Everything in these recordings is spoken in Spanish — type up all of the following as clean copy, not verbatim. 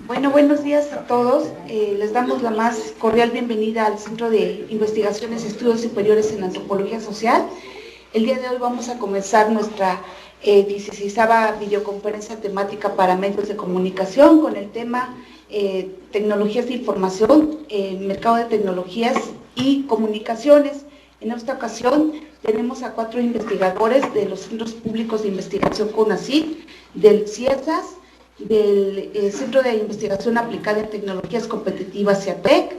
Bueno, buenos días a todos. Les damos la más cordial bienvenida al Centro de Investigaciones y Estudios Superiores en Antropología Social. El día de hoy vamos a comenzar nuestra 16ª videoconferencia temática para medios de comunicación con el tema tecnologías de información, mercado de tecnologías y comunicaciones. En esta ocasión tenemos a 4 investigadores de los Centros Públicos de Investigación CONACYT, del CIESAS, del Centro de Investigación Aplicada en Tecnologías Competitivas CIATEC,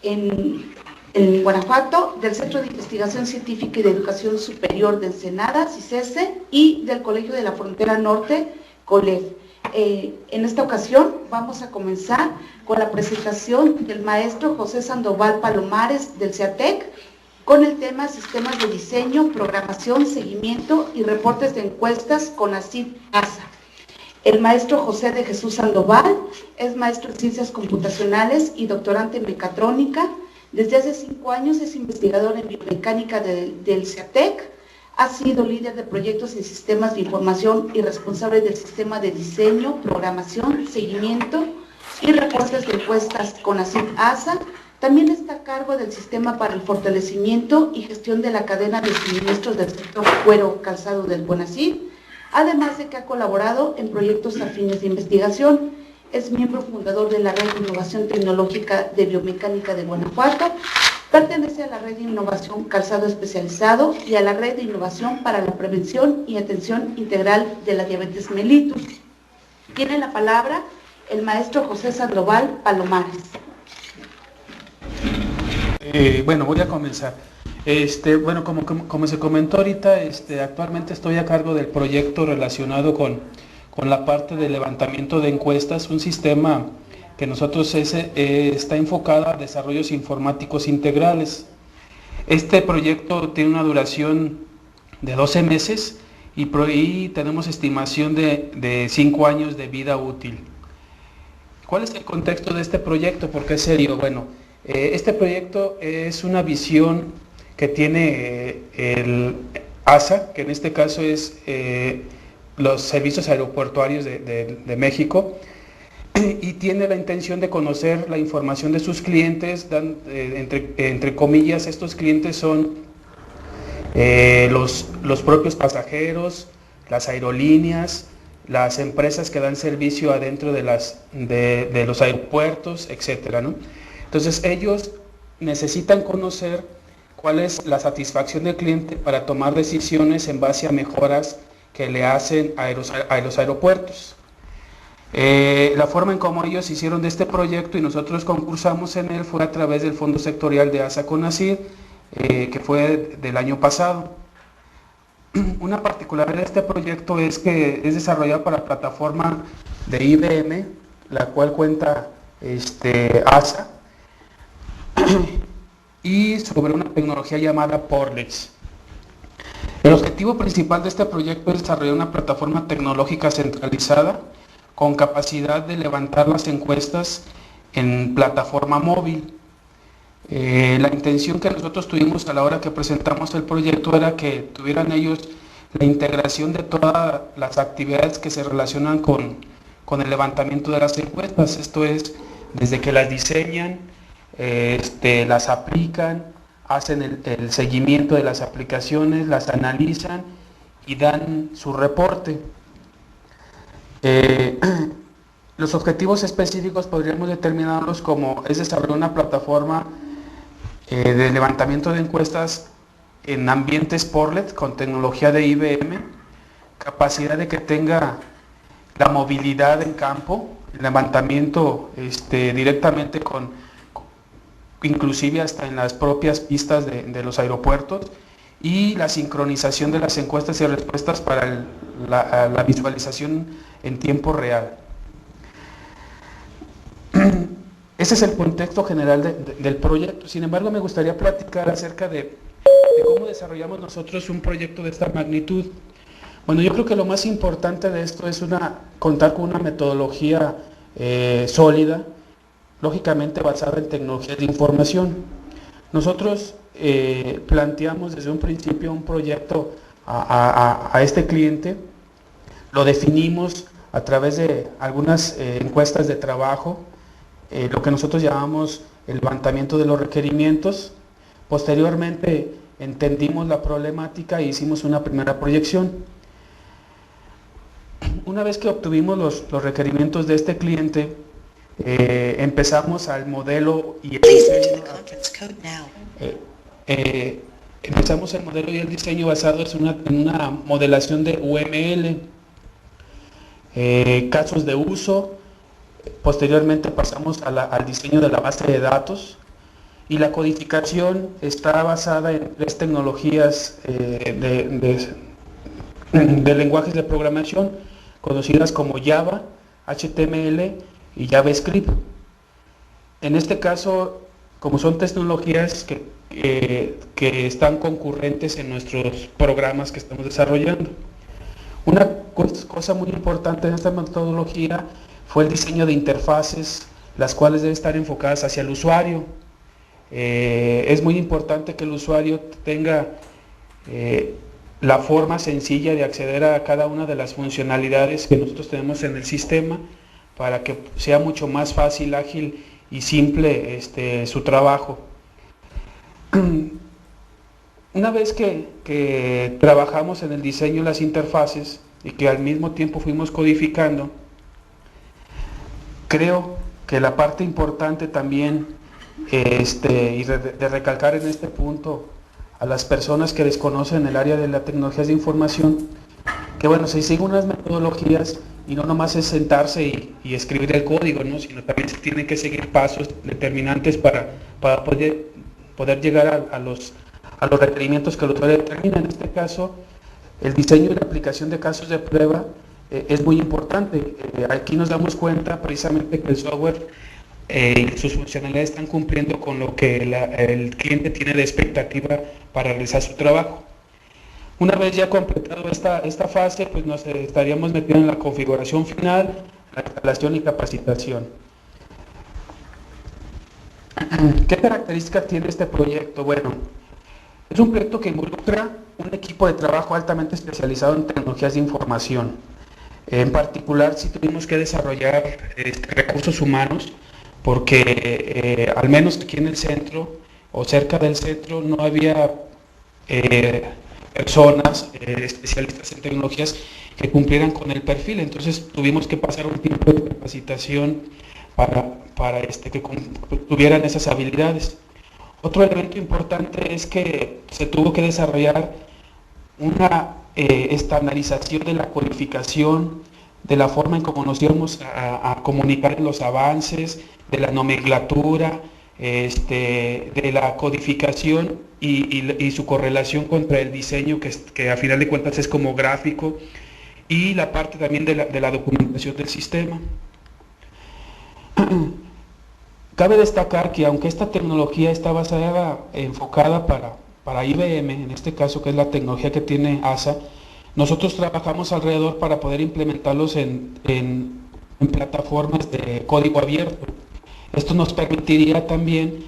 en Guanajuato, del Centro de Investigación Científica y de Educación Superior de Ensenada, CICESE, y del Colegio de la Frontera Norte, COLEF. En esta ocasión vamos a comenzar con la presentación del maestro José Sandoval Palomares del CIATEC, con el tema Sistemas de Diseño, Programación, Seguimiento y Reportes de Encuestas CONACYT-ASA. El maestro José de Jesús Sandoval es maestro en Ciencias Computacionales y doctorante en Mecatrónica. Desde hace 5 años es investigador en Biomecánica del CIATEC. Ha sido líder de proyectos en sistemas de información y responsable del Sistema de Diseño, Programación, Seguimiento y Reportes de Encuestas CONACYT-ASA. También está a cargo del Sistema para el Fortalecimiento y Gestión de la Cadena de Suministros del Sector Cuero Calzado del CONACYT, además de que ha colaborado en proyectos afines de investigación. Es miembro fundador de la Red de Innovación Tecnológica de Biomecánica de Guanajuato, pertenece a la Red de Innovación Calzado Especializado y a la Red de Innovación para la Prevención y Atención Integral de la Diabetes mellitus. Tiene la palabra el maestro José Sandoval Palomares. Bueno, voy a comenzar. Bueno, como se comentó ahorita, actualmente estoy a cargo del proyecto relacionado con la parte de levantamiento de encuestas, un sistema que nosotros está enfocado a desarrollos informáticos integrales. Este proyecto tiene una duración de 12 meses y tenemos estimación de 5 años de vida útil. ¿Cuál es el contexto de este proyecto? ¿Por qué serio? Bueno, este proyecto es una visión que tiene el ASA, que en este caso es los servicios aeroportuarios de México, y tiene la intención de conocer la información de sus clientes. Entre comillas, estos clientes son los propios pasajeros, las aerolíneas, las empresas que dan servicio adentro de los aeropuertos, etcétera, ¿no? Entonces ellos necesitan conocer cuál es la satisfacción del cliente para tomar decisiones en base a mejoras que le hacen a los aeropuertos. La forma en cómo ellos hicieron de este proyecto y nosotros concursamos en él fue a través del Fondo Sectorial de ASA CONACYT, que fue del año pasado. Una particularidad de este proyecto es que es desarrollado para la plataforma de IBM, la cual cuenta ASA, y sobre una tecnología llamada Portlex. El objetivo principal de este proyecto es desarrollar una plataforma tecnológica centralizada con capacidad de levantar las encuestas en plataforma móvil. La intención que nosotros tuvimos a la hora que presentamos el proyecto era que tuvieran ellos la integración de todas las actividades que se relacionan con el levantamiento de las encuestas. Esto es, desde que las diseñan, las aplican, hacen el seguimiento de las aplicaciones, las analizan y dan su reporte. Los objetivos específicos podríamos determinarlos como es desarrollar una plataforma de levantamiento de encuestas en ambientes Portlet con tecnología de IBM, capacidad de que tenga la movilidad en campo, el levantamiento directamente inclusive hasta en las propias pistas de los aeropuertos, y la sincronización de las encuestas y respuestas para la visualización en tiempo real. Ese es el contexto general del proyecto. Sin embargo, me gustaría platicar acerca de cómo desarrollamos nosotros un proyecto de esta magnitud. Bueno, yo creo que lo más importante de esto es contar con una metodología sólida, lógicamente basada en tecnologías de información. Nosotros planteamos desde un principio un proyecto a este cliente, lo definimos a través de algunas encuestas de trabajo, lo que nosotros llamamos el levantamiento de los requerimientos. Posteriormente entendimos la problemática e hicimos una primera proyección. Una vez que obtuvimos los requerimientos de este cliente, empezamos al modelo y el diseño. Empezamos el modelo y el diseño basados en una modelación de UML, casos de uso. Posteriormente pasamos al diseño de la base de datos, y la codificación está basada en 3 tecnologías de lenguajes de programación conocidas como Java, HTML y JavaScript. En este caso, como son tecnologías que están concurrentes en nuestros programas que estamos desarrollando. Una cosa muy importante en esta metodología fue el diseño de interfaces, las cuales deben estar enfocadas hacia el usuario. Es muy importante que el usuario tenga la forma sencilla de acceder a cada una de las funcionalidades que nosotros tenemos en el sistema, para que sea mucho más fácil, ágil y simple su trabajo. Una vez que trabajamos en el diseño de las interfaces y que al mismo tiempo fuimos codificando, creo que la parte importante también, y de recalcar en este punto a las personas que desconocen el área de las tecnologías de información, que bueno, se siguen unas metodologías y no nomás es sentarse y escribir el código, ¿no? Sino también se tienen que seguir pasos determinantes para poder llegar a los requerimientos que el usuario determina. En este caso, el diseño y la aplicación de casos de prueba es muy importante. Aquí nos damos cuenta precisamente que el software y sus funcionalidades están cumpliendo con lo que el cliente tiene de expectativa para realizar su trabajo. Una vez ya completado esta fase, pues nos estaríamos metiendo en la configuración final, la instalación y capacitación. ¿Qué características tiene este proyecto? Bueno, es un proyecto que involucra un equipo de trabajo altamente especializado en tecnologías de información. En particular, sí tuvimos que desarrollar recursos humanos, porque al menos aquí en el centro o cerca del centro no había personas especialistas en tecnologías que cumplieran con el perfil. Entonces tuvimos que pasar un tiempo de capacitación para que tuvieran esas habilidades. Otro elemento importante es que se tuvo que desarrollar una estandarización de la codificación, de la forma en cómo nos íbamos a comunicar los avances, de la nomenclatura, de la codificación y su correlación contra el diseño, que a final de cuentas es como gráfico, y la parte también de la documentación del sistema. Cabe destacar que aunque esta tecnología está enfocada para IBM, en este caso, que es la tecnología que tiene ASA, nosotros trabajamos alrededor para poder implementarlos en plataformas de código abierto. Esto nos permitiría también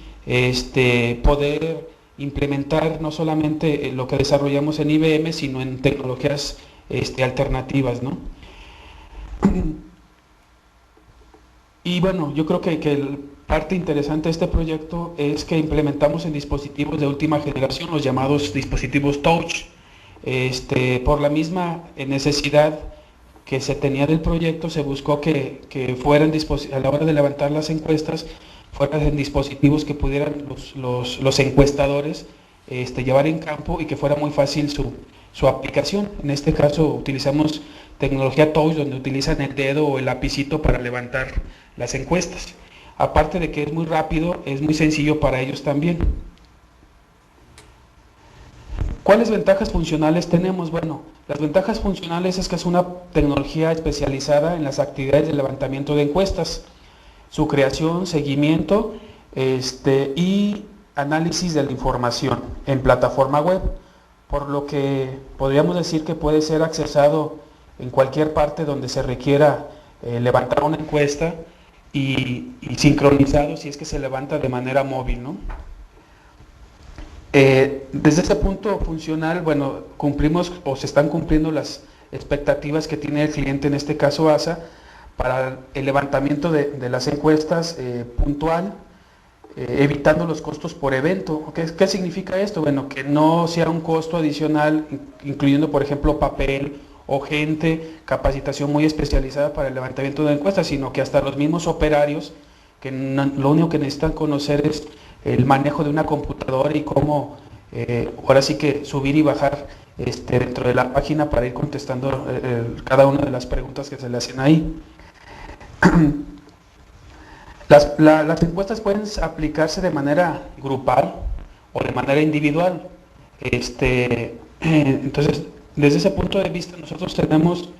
poder implementar no solamente lo que desarrollamos en IBM, sino en tecnologías alternativas, ¿no? Y bueno, yo creo que parte interesante de este proyecto es que implementamos en dispositivos de última generación, los llamados dispositivos touch. Por la misma necesidad que se tenía del proyecto, se buscó que fueran a la hora de levantar las encuestas, fueran en dispositivos que pudieran los encuestadores llevar en campo y que fuera muy fácil su aplicación. En este caso utilizamos tecnología touch, donde utilizan el dedo o el lapicito para levantar las encuestas. Aparte de que es muy rápido, es muy sencillo para ellos también. ¿Cuáles ventajas funcionales tenemos? Bueno, las ventajas funcionales es que es una tecnología especializada en las actividades de levantamiento de encuestas, su creación, seguimiento y análisis de la información en plataforma web, por lo que podríamos decir que puede ser accesado en cualquier parte donde se requiera levantar una encuesta y sincronizado si es que se levanta de manera móvil, ¿no? Desde ese punto funcional, bueno, cumplimos o se están cumpliendo las expectativas que tiene el cliente, en este caso ASA, para el levantamiento de las encuestas puntual, evitando los costos por evento. ¿Qué significa esto? Bueno, que no sea un costo adicional, incluyendo, por ejemplo, papel o gente, capacitación muy especializada para el levantamiento de encuestas, sino que hasta los mismos operarios, que lo único que necesitan conocer es el manejo de una computadora y cómo, ahora sí que subir y bajar dentro de la página para ir contestando cada una de las preguntas que se le hacen ahí. Las encuestas pueden aplicarse de manera grupal o de manera individual. Entonces, desde ese punto de vista, nosotros tenemos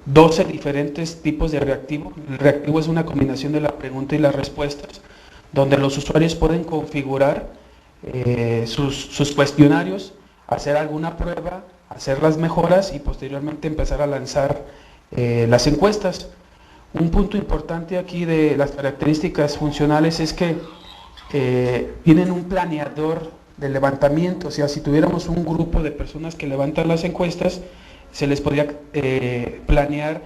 12 diferentes tipos de reactivo. El reactivo es una combinación de la pregunta y las respuestas, donde los usuarios pueden configurar sus cuestionarios, hacer alguna prueba, hacer las mejoras y posteriormente empezar a lanzar las encuestas. Un punto importante aquí de las características funcionales es que tienen un planeador de levantamiento. O sea, si tuviéramos un grupo de personas que levantan las encuestas, se les podría planear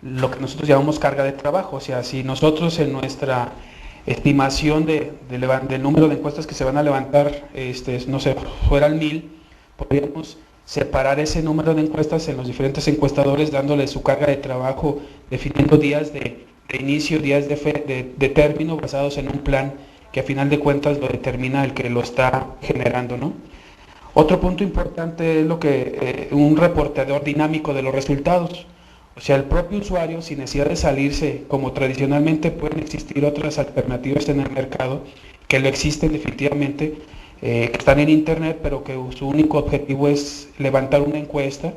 lo que nosotros llamamos carga de trabajo. O sea, si nosotros en nuestra estimación del número de encuestas que se van a levantar, no sé, fueran 1000, podríamos separar ese número de encuestas en los diferentes encuestadores, dándole su carga de trabajo, definiendo días de inicio, días de término, basados en un plan que a final de cuentas lo determina el que lo está generando, ¿no? Otro punto importante es lo que un reportador dinámico de los resultados. O sea, el propio usuario, sin necesidad de salirse, como tradicionalmente pueden existir otras alternativas en el mercado, que lo existen definitivamente, que están en internet, pero que su único objetivo es levantar una encuesta.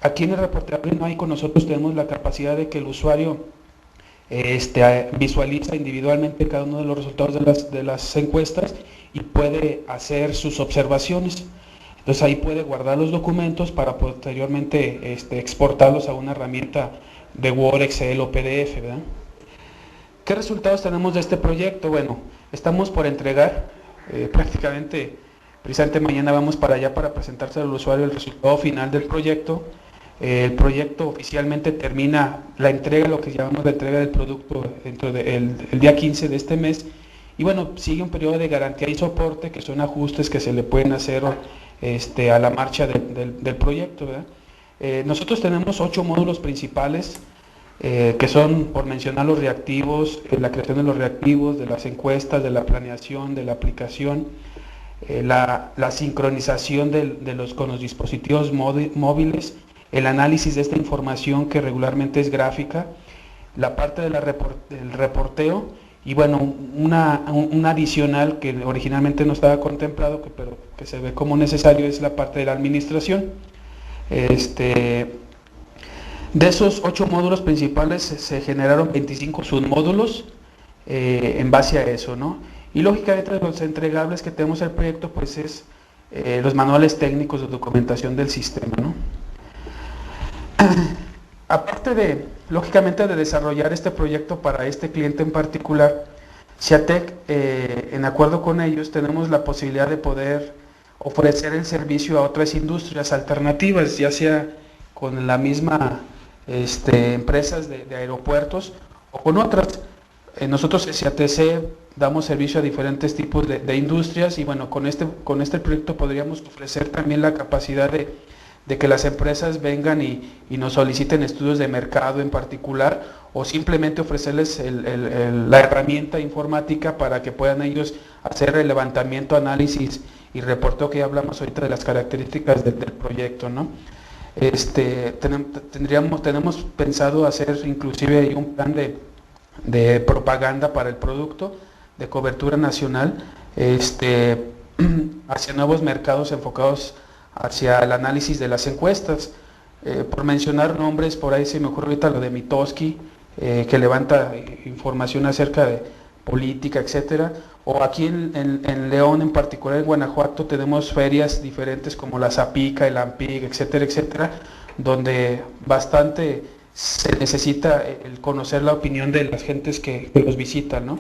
Aquí en el reportador dinámico nosotros tenemos la capacidad de que el usuario visualiza individualmente cada uno de los resultados de las encuestas y puede hacer sus observaciones. Entonces ahí puede guardar los documentos para posteriormente exportarlos a una herramienta de Word, Excel o PDF, ¿verdad? ¿Qué resultados tenemos de este proyecto? Bueno, estamos por entregar precisamente mañana vamos para allá para presentarse al usuario el resultado final del proyecto. El proyecto oficialmente termina la entrega, lo que llamamos la entrega del producto dentro del día 15 de este mes. Y bueno, sigue un periodo de garantía y soporte, que son ajustes que se le pueden hacer a la marcha del proyecto, ¿verdad? Nosotros tenemos 8 módulos principales, que son, por mencionar, los reactivos, la creación de los reactivos, de las encuestas, de la planeación, de la aplicación, la sincronización con los dispositivos móviles, el análisis de esta información que regularmente es gráfica, la parte del reporteo y bueno, un adicional que originalmente no estaba contemplado, pero que se ve como necesario, es la parte de la administración. De esos 8 módulos principales se generaron 25 submódulos en base a eso, ¿no? Y lógicamente los entregables que tenemos el proyecto pues es los manuales técnicos de documentación del sistema, ¿no? Aparte lógicamente de desarrollar este proyecto para este cliente en particular, Ciatec, en acuerdo con ellos, tenemos la posibilidad de poder ofrecer el servicio a otras industrias alternativas, ya sea con la misma empresas de aeropuertos o con otras. Nosotros en CATC damos servicio a diferentes tipos de industrias y bueno, con este proyecto podríamos ofrecer también la capacidad de que las empresas vengan y nos soliciten estudios de mercado en particular o simplemente ofrecerles la herramienta informática para que puedan ellos hacer el levantamiento, análisis y reporteo, que ya hablamos ahorita de las características del proyecto, ¿no? Tenemos pensado hacer inclusive un plan de propaganda para el producto, de cobertura nacional, hacia nuevos mercados enfocados hacia el análisis de las encuestas. Por mencionar nombres, por ahí se me ocurre ahorita lo de Mitoski, que levanta información acerca de política, etcétera. O aquí en León, en particular en Guanajuato, tenemos ferias diferentes como la Zapica, el AMPIG, etcétera, etcétera, donde bastante se necesita el conocer la opinión de las gentes que los visitan, ¿no?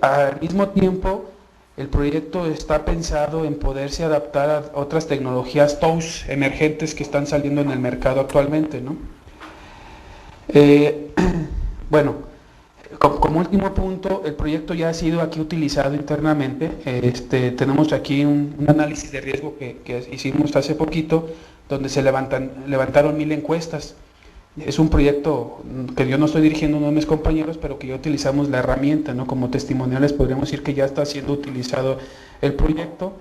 Al mismo tiempo, el proyecto está pensado en poderse adaptar a otras tecnologías TOUS emergentes que están saliendo en el mercado actualmente, ¿no? Bueno, como último punto, el proyecto ya ha sido aquí utilizado internamente. Tenemos aquí un análisis de riesgo que hicimos hace poquito, donde se levantaron 1000 encuestas. Es un proyecto que yo no estoy dirigiendo uno de mis compañeros, pero que ya utilizamos la herramienta, ¿no? Como testimoniales podríamos decir que ya está siendo utilizado el proyecto.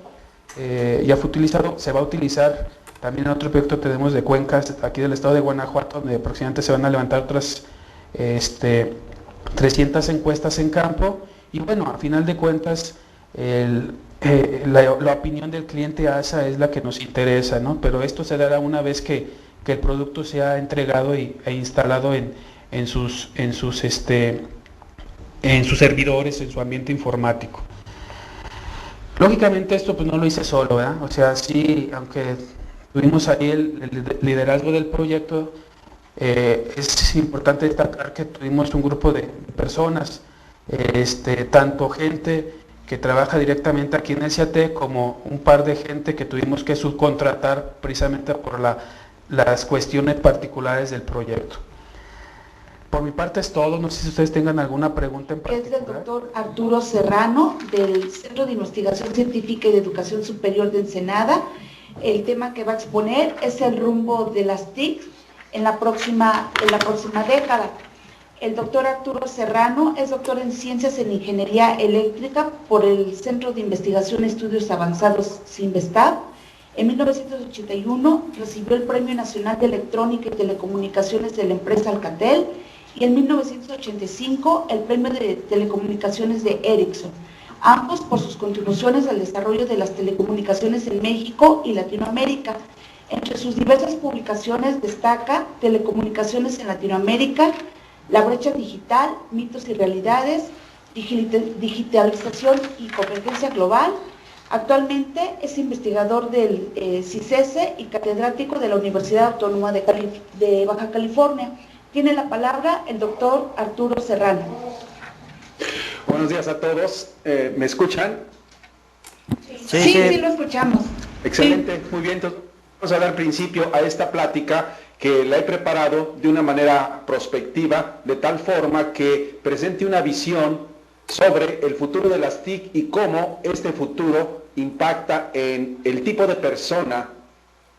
Ya fue utilizado, se va a utilizar también en otro proyecto. Tenemos de cuencas aquí del estado de Guanajuato, donde aproximadamente se van a levantar otras 300 encuestas en campo, y bueno, a final de cuentas la opinión del cliente ASA es la que nos interesa, ¿no? Pero esto se dará una vez que el producto sea entregado e instalado en sus servidores, en su ambiente informático. Lógicamente esto pues no lo hice solo, ¿verdad? O sea, sí, aunque tuvimos ahí el liderazgo del proyecto, es importante destacar que tuvimos un grupo de personas, tanto gente que trabaja directamente aquí en el CIATEC, como un par de gente que tuvimos que subcontratar precisamente por las cuestiones particulares del proyecto. Por mi parte es todo, no sé si ustedes tengan alguna pregunta en particular. Es del doctor Arturo Serrano, del Centro de Investigación Científica y de Educación Superior de Ensenada. El tema que va a exponer es el rumbo de las TIC en la próxima década. El doctor Arturo Serrano es doctor en Ciencias en Ingeniería Eléctrica por el Centro de Investigación y Estudios Avanzados CINVESTAB. En 1981 recibió el Premio Nacional de Electrónica y Telecomunicaciones de la empresa Alcatel, y en 1985 el Premio de Telecomunicaciones de Ericsson, ambos por sus contribuciones al desarrollo de las telecomunicaciones en México y Latinoamérica. Entre sus diversas publicaciones destaca Telecomunicaciones en Latinoamérica, La brecha digital, mitos y realidades, digitalización y convergencia global. Actualmente es investigador del CICESE y catedrático de la Universidad Autónoma de Baja California. Tiene la palabra el doctor Arturo Serrano. Buenos días a todos. ¿Me escuchan? Sí, lo escuchamos. Excelente, muy bien. Entonces, vamos a dar principio a esta plática que la he preparado de una manera prospectiva, de tal forma que presente una visión sobre el futuro de las TIC y cómo este futuro impacta en el tipo de persona,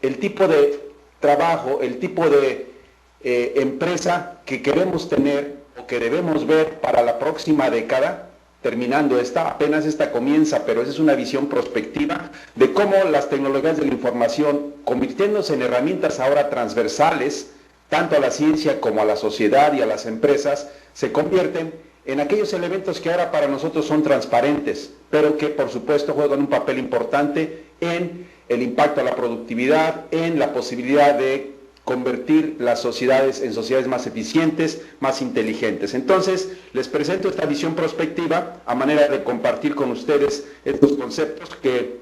el tipo de trabajo, el tipo de empresa que queremos tener o que debemos ver para la próxima década, terminando apenas esta comienza, pero esa es una visión prospectiva de cómo las tecnologías de la información, convirtiéndose en herramientas ahora transversales, tanto a la ciencia como a la sociedad y a las empresas, se convierten en aquellos elementos que ahora para nosotros son transparentes, pero que por supuesto juegan un papel importante en el impacto a la productividad, en la posibilidad de convertir las sociedades en sociedades más eficientes, más inteligentes. Entonces, les presento esta visión prospectiva a manera de compartir con ustedes estos conceptos que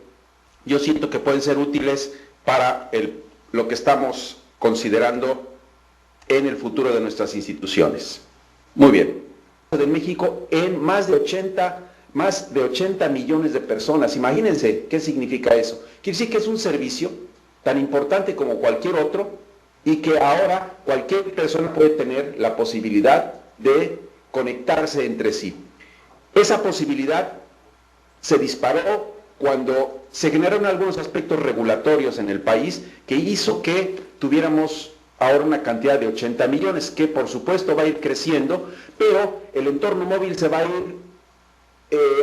yo siento que pueden ser útiles para lo que estamos considerando en el futuro de nuestras instituciones. Muy bien. En México, en más de 80 millones de personas. Imagínense qué significa eso. Quiere decir que es un servicio tan importante como cualquier otro, y que ahora cualquier persona puede tener la posibilidad de conectarse entre sí. Esa posibilidad se disparó cuando se generaron algunos aspectos regulatorios en el país que hizo que tuviéramos ahora una cantidad de 80 millones, que por supuesto va a ir creciendo, pero el entorno móvil se va a ir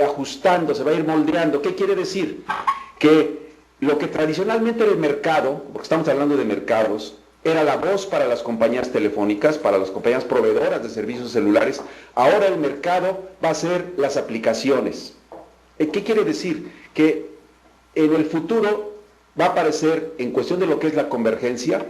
ajustando, se va a ir moldeando. ¿Qué quiere decir? Que lo que tradicionalmente era el mercado, porque estamos hablando de mercados, era la voz para las compañías telefónicas, para las compañías proveedoras de servicios celulares. Ahora el mercado va a ser las aplicaciones. ¿Qué quiere decir? Que en el futuro va a aparecer, en cuestión de lo que es la convergencia,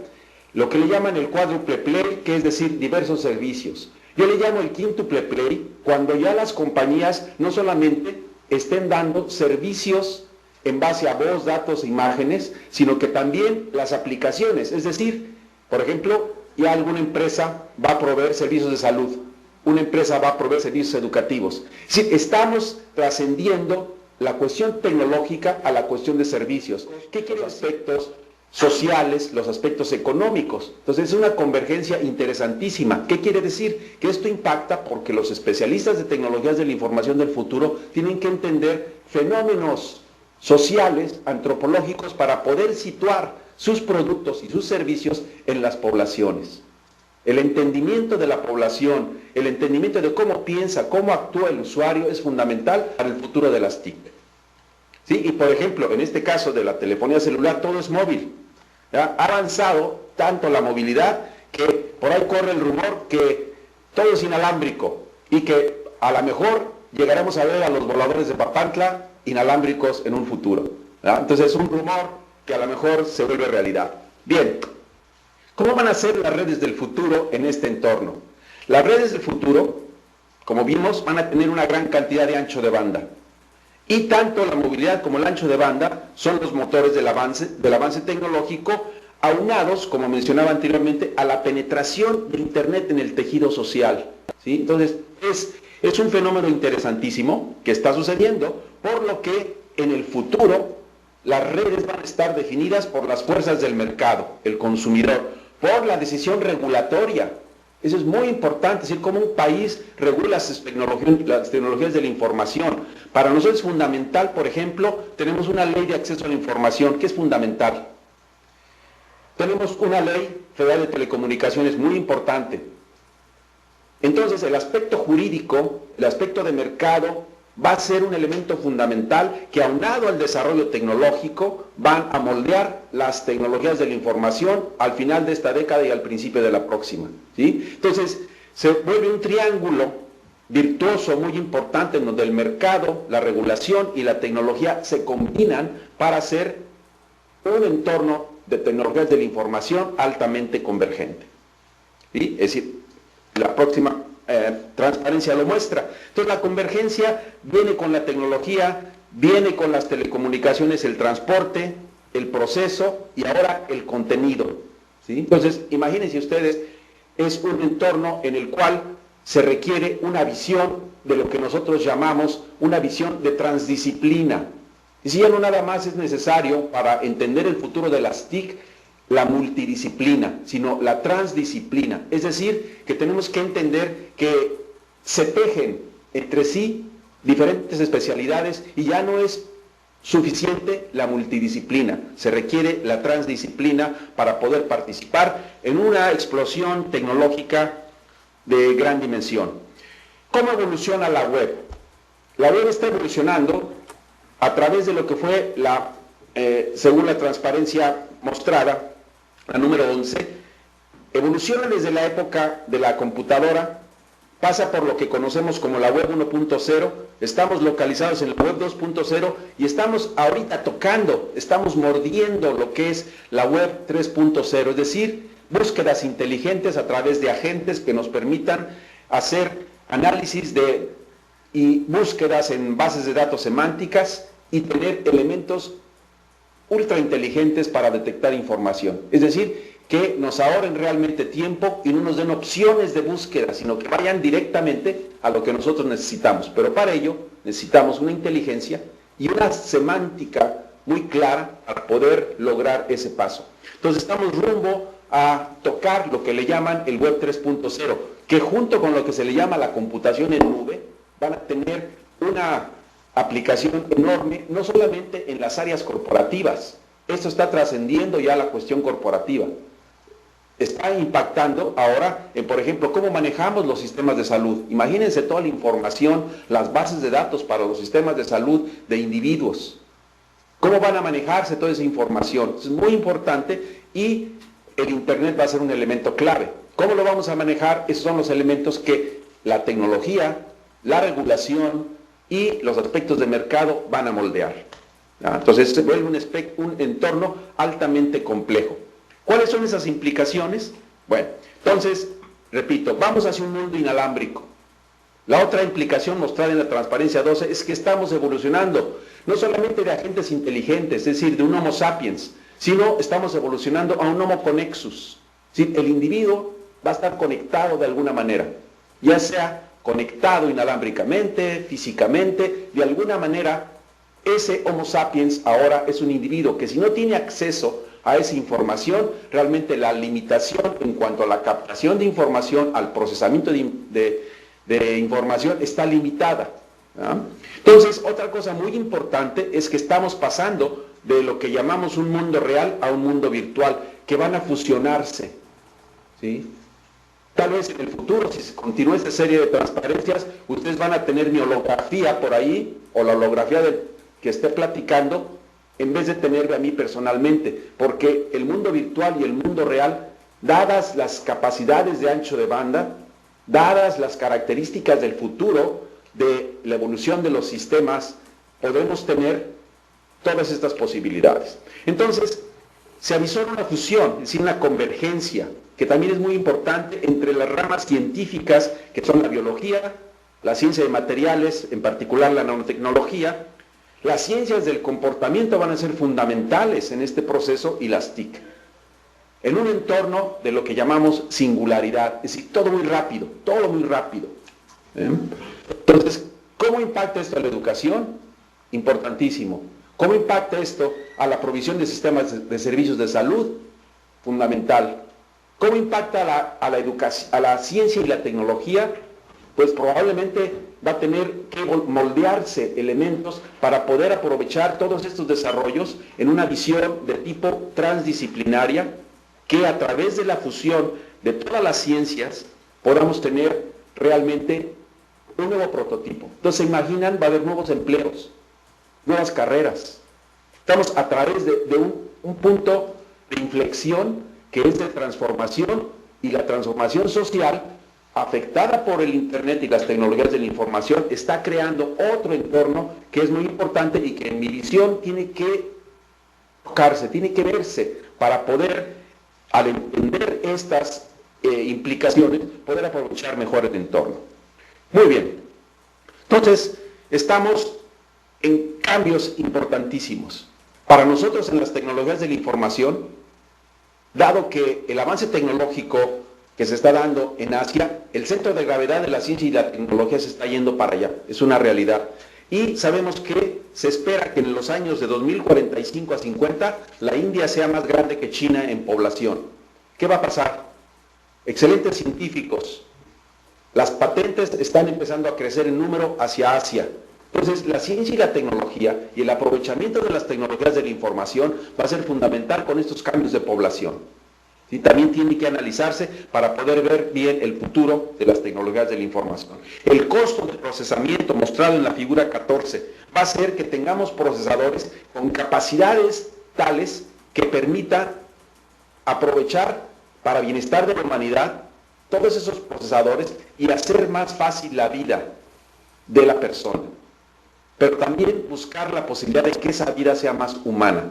lo que le llaman el cuádruple play, que es decir, diversos servicios. Yo le llamo el quíntuple play, cuando ya las compañías no solamente estén dando servicios en base a voz, datos e imágenes, sino que también las aplicaciones, es decir, por ejemplo, ya alguna empresa va a proveer servicios de salud, una empresa va a proveer servicios educativos. Es decir, estamos trascendiendo la cuestión tecnológica a la cuestión de servicios. ¿Qué quieren los aspectos sociales, los aspectos económicos? Entonces es una convergencia interesantísima. ¿Qué quiere decir? Que esto impacta porque los especialistas de tecnologías de la información del futuro tienen que entender fenómenos sociales, antropológicos, para poder situar sus productos y sus servicios en las poblaciones. El entendimiento de la población, el entendimiento de cómo piensa, cómo actúa el usuario es fundamental para el futuro de las TIC. ¿Sí? Y por ejemplo, en este caso de la telefonía celular, todo es móvil. ¿Ya? Ha avanzado tanto la movilidad que por ahí corre el rumor que todo es inalámbrico y que a lo mejor llegaremos a ver a los voladores de Papantla inalámbricos en un futuro. ¿Ya? Entonces es un rumor que a lo mejor se vuelve realidad. Bien, ¿cómo van a ser las redes del futuro en este entorno? Las redes del futuro, como vimos, van a tener una gran cantidad de ancho de banda. Y tanto la movilidad como el ancho de banda son los motores del avance tecnológico, aunados, como mencionaba anteriormente, a la penetración de Internet en el tejido social. ¿Sí? Entonces, es un fenómeno interesantísimo que está sucediendo, por lo que en el futuro las redes van a estar definidas por las fuerzas del mercado, el consumidor, por la decisión regulatoria. Eso es muy importante, es decir, cómo un país regula las tecnologías de la información. Para nosotros es fundamental, por ejemplo, tenemos una ley de acceso a la información, que es fundamental. Tenemos una ley federal de telecomunicaciones muy importante. Entonces, el aspecto jurídico, el aspecto de mercado, va a ser un elemento fundamental que, aunado al desarrollo tecnológico, van a moldear las tecnologías de la información al final de esta década y al principio de la próxima. ¿Sí? Entonces, se vuelve un triángulo virtuoso muy importante en donde el mercado, la regulación y la tecnología se combinan para hacer un entorno de tecnologías de la información altamente convergente. ¿Sí? Es decir, la próxima transparencia lo muestra. Entonces la convergencia viene con la tecnología, viene con las telecomunicaciones, el transporte, el proceso y ahora el contenido. ¿Sí? Entonces imagínense ustedes, es un entorno en el cual se requiere una visión de lo que nosotros llamamos una visión de transdisciplina. Y si ya no nada más es necesario para entender el futuro de las TIC, la multidisciplina, sino la transdisciplina. Es decir, que tenemos que entender que se tejen entre sí diferentes especialidades y ya no es suficiente la multidisciplina. Se requiere la transdisciplina para poder participar en una explosión tecnológica de gran dimensión. ¿Cómo evoluciona la web? La web está evolucionando a través de lo que fue según la transparencia mostrada, la número 11, evoluciona desde la época de la computadora, pasa por lo que conocemos como la web 1.0, estamos localizados en la web 2.0 y estamos ahorita estamos mordiendo lo que es la web 3.0, es decir, búsquedas inteligentes a través de agentes que nos permitan hacer análisis y búsquedas en bases de datos semánticas y tener elementos ultra inteligentes para detectar información. Es decir, que nos ahorren realmente tiempo y no nos den opciones de búsqueda, sino que vayan directamente a lo que nosotros necesitamos. Pero para ello necesitamos una inteligencia y una semántica muy clara para poder lograr ese paso. Entonces estamos rumbo a tocar lo que le llaman el Web 3.0, que junto con lo que se le llama la computación en nube, van a tener una aplicación enorme, no solamente en las áreas corporativas. Esto está trascendiendo ya la cuestión corporativa. Está impactando ahora en, por ejemplo, cómo manejamos los sistemas de salud. Imagínense toda la información, las bases de datos para los sistemas de salud de individuos. ¿Cómo van a manejarse toda esa información? Es muy importante y el Internet va a ser un elemento clave. ¿Cómo lo vamos a manejar? Esos son los elementos que la tecnología, la regulación y los aspectos de mercado van a moldear. ¿Ya? Entonces se vuelve un entorno altamente complejo. ¿Cuáles son esas implicaciones? Bueno, entonces, repito, vamos hacia un mundo inalámbrico. La otra implicación mostrada en la transparencia 12 es que estamos evolucionando, no solamente de agentes inteligentes, es decir, de un Homo sapiens, sino estamos evolucionando a un Homo connexus. ¿Sí? El individuo va a estar conectado de alguna manera, ya sea conectado inalámbricamente, físicamente, de alguna manera ese Homo sapiens ahora es un individuo que si no tiene acceso a esa información, realmente la limitación en cuanto a la captación de información, al procesamiento de información está limitada, ¿no? Entonces, otra cosa muy importante es que estamos pasando de lo que llamamos un mundo real a un mundo virtual, que van a fusionarse, ¿sí? Tal vez en el futuro, si se continúa esta serie de transparencias, ustedes van a tener mi holografía por ahí, o la holografía que esté platicando, en vez de tenerme a mí personalmente, porque el mundo virtual y el mundo real, dadas las capacidades de ancho de banda, dadas las características del futuro, de la evolución de los sistemas, podemos tener todas estas posibilidades. Entonces, se avisora una fusión, es decir, una convergencia, que también es muy importante entre las ramas científicas, que son la biología, la ciencia de materiales, en particular la nanotecnología. Las ciencias del comportamiento van a ser fundamentales en este proceso, y las TIC. En un entorno de lo que llamamos singularidad, es decir, todo muy rápido, todo muy rápido. Entonces, ¿cómo impacta esto a la educación? Importantísimo. ¿Cómo impacta esto a la provisión de sistemas de servicios de salud? Fundamental. ¿Cómo impacta a la educación, a la ciencia y la tecnología? Pues probablemente va a tener que moldearse elementos para poder aprovechar todos estos desarrollos en una visión de tipo transdisciplinaria, que a través de la fusión de todas las ciencias podamos tener realmente un nuevo prototipo. Entonces, se imaginan, va a haber nuevos empleos, nuevas carreras. Estamos a través de un punto de inflexión que es de transformación, y la transformación social, afectada por el Internet y las tecnologías de la información, está creando otro entorno que es muy importante y que en mi visión tiene que tocarse, tiene que verse para poder, al entender estas implicaciones, poder aprovechar mejor el entorno. Muy bien. Entonces, estamos en cambios importantísimos. Para nosotros en las tecnologías de la información, dado que el avance tecnológico que se está dando en Asia, el centro de gravedad de la ciencia y la tecnología se está yendo para allá, es una realidad. Y sabemos que se espera que en los años de 2045 a 50, la India sea más grande que China en población. ¿Qué va a pasar? Excelentes científicos. Las patentes están empezando a crecer en número hacia Asia. Entonces, la ciencia y la tecnología y el aprovechamiento de las tecnologías de la información va a ser fundamental con estos cambios de población. Y también tiene que analizarse para poder ver bien el futuro de las tecnologías de la información. El costo de procesamiento mostrado en la figura 14 va a hacer que tengamos procesadores con capacidades tales que permita aprovechar para bienestar de la humanidad todos esos procesadores y hacer más fácil la vida de la persona. Pero también buscar la posibilidad de que esa vida sea más humana.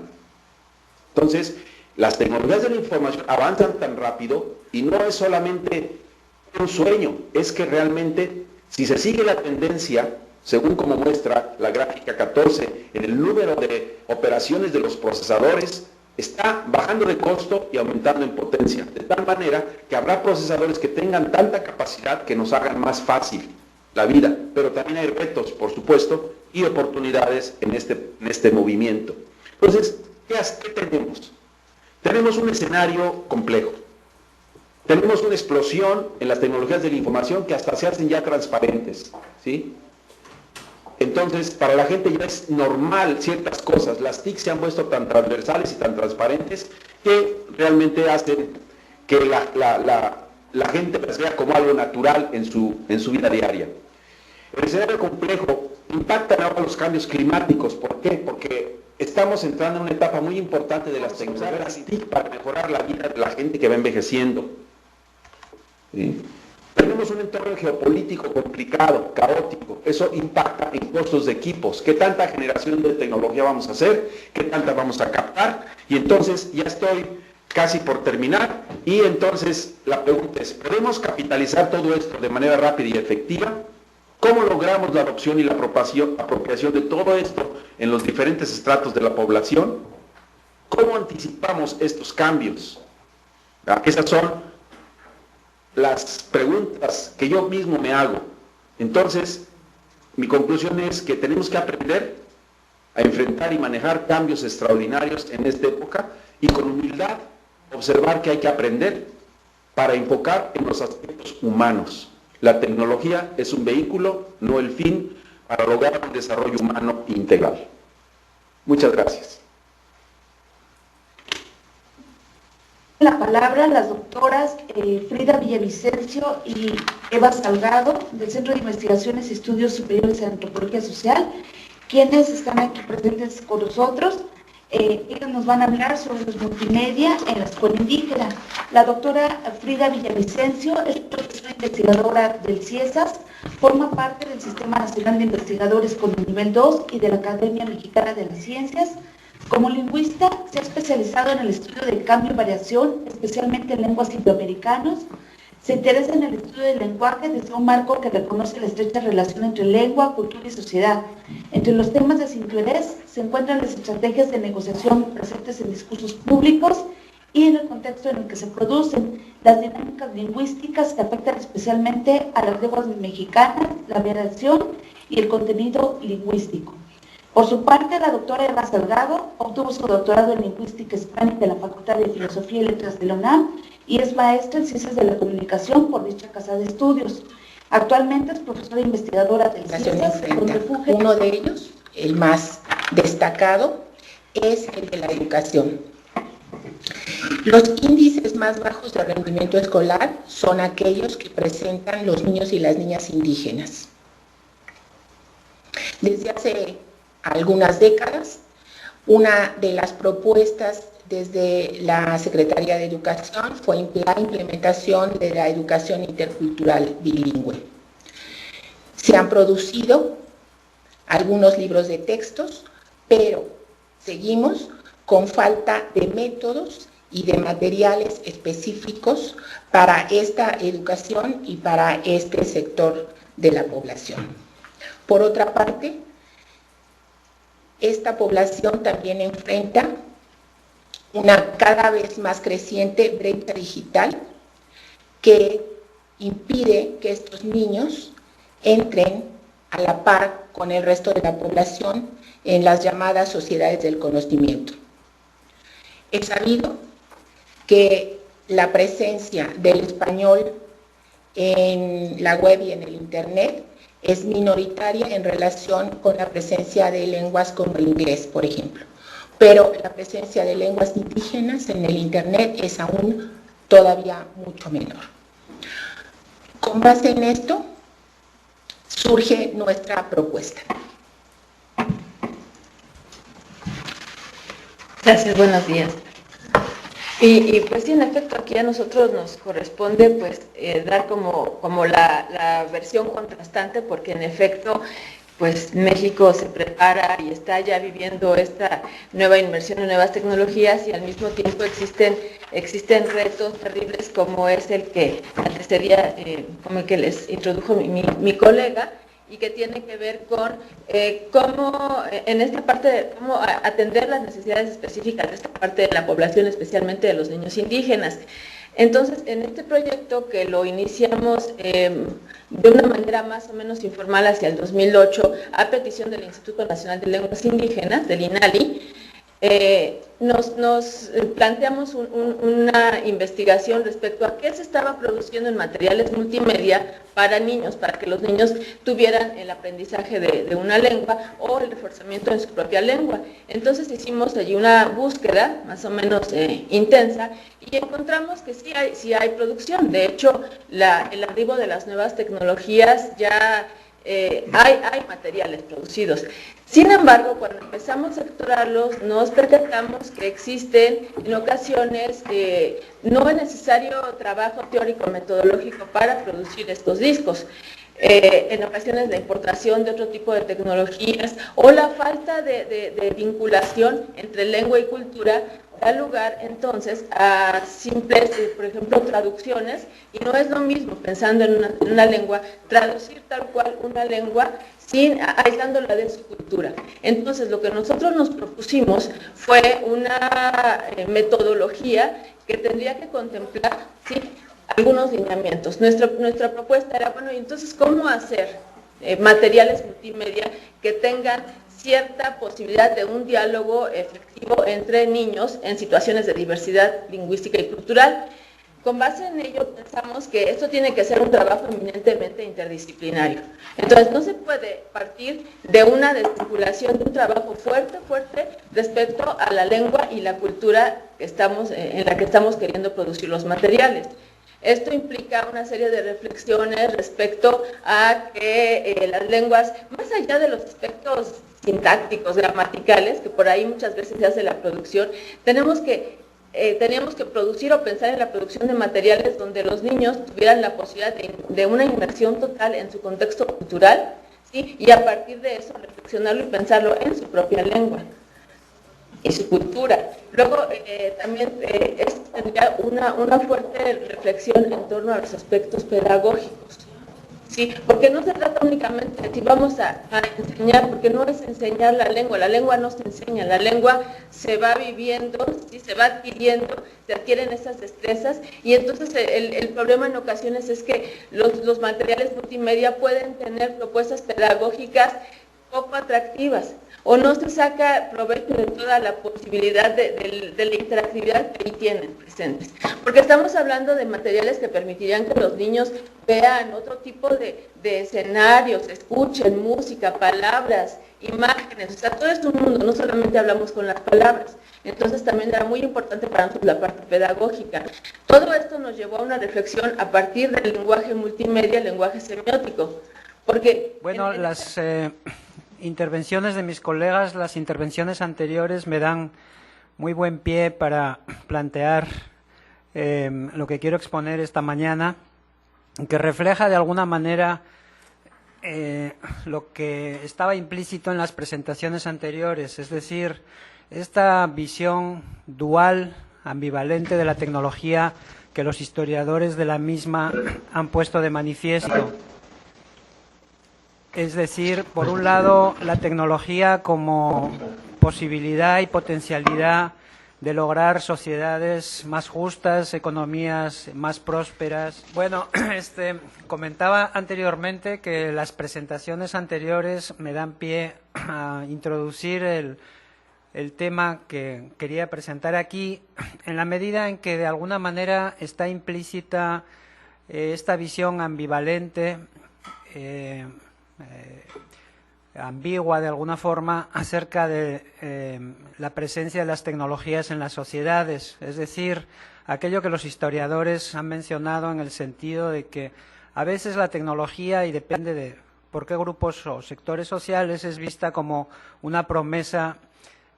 Entonces, las tecnologías de la información avanzan tan rápido y no es solamente un sueño, es que realmente, si se sigue la tendencia, según como muestra la gráfica 14, en el número de operaciones de los procesadores, está bajando de costo y aumentando en potencia, de tal manera que habrá procesadores que tengan tanta capacidad que nos hagan más fácil la vida, pero también hay retos, por supuesto, y oportunidades en este movimiento. Entonces, ¿qué tenemos? Tenemos un escenario complejo. Tenemos una explosión en las tecnologías de la información que hasta se hacen ya transparentes, ¿sí? Entonces, para la gente ya es normal ciertas cosas. Las TIC se han puesto tan transversales y tan transparentes que realmente hacen que la gente las vea como algo natural en su vida diaria. El escenario complejo impacta ahora los cambios climáticos. ¿Por qué? Porque estamos entrando en una etapa muy importante de las tecnologías TIC para mejorar la vida de la gente que va envejeciendo. ¿Sí? Tenemos un entorno geopolítico complicado, caótico. Eso impacta en costos de equipos. ¿Qué tanta generación de tecnología vamos a hacer? ¿Qué tanta vamos a captar? Y entonces ya estoy casi por terminar. Y entonces la pregunta es, ¿podemos capitalizar todo esto de manera rápida y efectiva? ¿Cómo logramos la adopción y la apropiación de todo esto en los diferentes estratos de la población? ¿Cómo anticipamos estos cambios? Esas son las preguntas que yo mismo me hago. Entonces, mi conclusión es que tenemos que aprender a enfrentar y manejar cambios extraordinarios en esta época y con humildad observar que hay que aprender para enfocar en los aspectos humanos. La tecnología es un vehículo, no el fin, para lograr un desarrollo humano integral. Muchas gracias. La palabra las doctoras Frida Villavicencio y Eva Salgado del Centro de Investigaciones y Estudios Superiores en Antropología Social, quienes están aquí presentes con nosotros. Ellos nos van a hablar sobre los multimedia en la escuela indígena. La doctora Frida Villavicencio es profesora investigadora del CIESAS, forma parte del Sistema Nacional de Investigadores con el nivel 2 y de la Academia Mexicana de las Ciencias. Como lingüista, se ha especializado en el estudio del cambio y variación, especialmente en lenguas indoamericanas. Se interesa en el estudio del lenguaje desde un marco que reconoce la estrecha relación entre lengua, cultura y sociedad. Entre los temas de su interés se encuentran las estrategias de negociación presentes en discursos públicos y en el contexto en el que se producen, las dinámicas lingüísticas que afectan especialmente a las lenguas mexicanas, la variación y el contenido lingüístico. Por su parte, la doctora Eva Salgado obtuvo su doctorado en Lingüística Hispánica en la Facultad de Filosofía y Letras de la UNAM y es maestra en Ciencias de la Comunicación por dicha casa de estudios. Actualmente es profesora investigadora del CIESAS, donde funge... Uno de ellos, el más destacado, es el de la educación. Los índices más bajos de rendimiento escolar son aquellos que presentan los niños y las niñas indígenas. Desde hace algunas décadas, una de las propuestas desde la Secretaría de Educación fue la implementación de la educación intercultural bilingüe. Se han producido algunos libros de textos, pero seguimos con falta de métodos y de materiales específicos para esta educación y para este sector de la población. Por otra parte, esta población también enfrenta una cada vez más creciente brecha digital que impide que estos niños entren a la par con el resto de la población en las llamadas sociedades del conocimiento. Es sabido que la presencia del español en la web y en el internet es minoritaria en relación con la presencia de lenguas como el inglés, por ejemplo. Pero la presencia de lenguas indígenas en el internet es aún todavía mucho menor. Con base en esto, surge nuestra propuesta. Gracias, buenos días. Y pues sí, en efecto, aquí a nosotros nos corresponde pues dar como la versión contrastante, porque en efecto pues México se prepara y está ya viviendo esta nueva inmersión en nuevas tecnologías y al mismo tiempo existen retos terribles como es el que antecedía, como el que les introdujo mi colega, y que tiene que ver con cómo, en esta parte, cómo atender las necesidades específicas de esta parte de la población, especialmente de los niños indígenas. Entonces, en este proyecto que lo iniciamos de una manera más o menos informal hacia el 2008, a petición del Instituto Nacional de Lenguas Indígenas, del INALI, nos planteamos una investigación respecto a qué se estaba produciendo en materiales multimedia para niños, para que los niños tuvieran el aprendizaje de una lengua o el reforzamiento en su propia lengua. Entonces hicimos allí una búsqueda más o menos intensa y encontramos que sí hay producción. De hecho, el arribo de las nuevas tecnologías ya hay materiales producidos. Sin embargo, cuando empezamos a explorarlos, nos percatamos que existen en ocasiones, no es necesario trabajo teórico metodológico para producir estos discos. En ocasiones la importación de otro tipo de tecnologías o la falta de vinculación entre lengua y cultura da lugar entonces a simples, por ejemplo, traducciones, y no es lo mismo, pensando en una lengua, traducir tal cual una lengua aislándola de su cultura. Entonces, lo que nosotros nos propusimos fue una metodología que tendría que contemplar, ¿sí?, algunos lineamientos. Nuestra propuesta era, bueno, entonces, ¿cómo hacer materiales multimedia que tengan cierta posibilidad de un diálogo efectivo entre niños en situaciones de diversidad lingüística y cultural. Con base en ello pensamos que esto tiene que ser un trabajo eminentemente interdisciplinario. Entonces no se puede partir de una desvinculación de un trabajo fuerte respecto a la lengua y la cultura que en la que estamos queriendo producir los materiales. Esto implica una serie de reflexiones respecto a que las lenguas, más allá de los aspectos sintácticos, gramaticales, que por ahí muchas veces se hace la producción, teníamos que producir o pensar en la producción de materiales donde los niños tuvieran la posibilidad de una inmersión total en su contexto cultural, ¿sí? Y a partir de eso reflexionarlo y pensarlo en su propia lengua y su cultura. Luego también esto tendría una fuerte reflexión en torno a los aspectos pedagógicos. Sí, porque no se trata únicamente de si vamos a enseñar, porque no es enseñar la lengua no se enseña, la lengua se va viviendo, ¿sí? Se va adquiriendo, se adquieren esas destrezas, y entonces el problema en ocasiones es que los materiales multimedia pueden tener propuestas pedagógicas poco atractivas, o no se saca provecho de toda la posibilidad de la interactividad que ahí tienen presentes. Porque estamos hablando de materiales que permitirían que los niños vean otro tipo de escenarios, escuchen música, palabras, imágenes, o sea, todo es un mundo, no solamente hablamos con las palabras. Entonces también era muy importante para nosotros la parte pedagógica. Todo esto nos llevó a una reflexión a partir del lenguaje multimedia, el lenguaje semiótico. Porque bueno, las intervenciones de mis colegas, las intervenciones anteriores me dan muy buen pie para plantear lo que quiero exponer esta mañana, que refleja de alguna manera lo que estaba implícito en las presentaciones anteriores, es decir, esta visión dual, ambivalente de la tecnología que los historiadores de la misma han puesto de manifiesto. Es decir, por un lado, la tecnología como posibilidad y potencialidad de lograr sociedades más justas, economías más prósperas. Bueno, comentaba anteriormente que las presentaciones anteriores me dan pie a introducir el tema que quería presentar aquí, en la medida en que de alguna manera está implícita esta visión ambivalente, ambigua de alguna forma, acerca de la presencia de las tecnologías en las sociedades, es decir, aquello que los historiadores han mencionado en el sentido de que a veces la tecnología, y depende de por qué grupos o sectores sociales, es vista como una promesa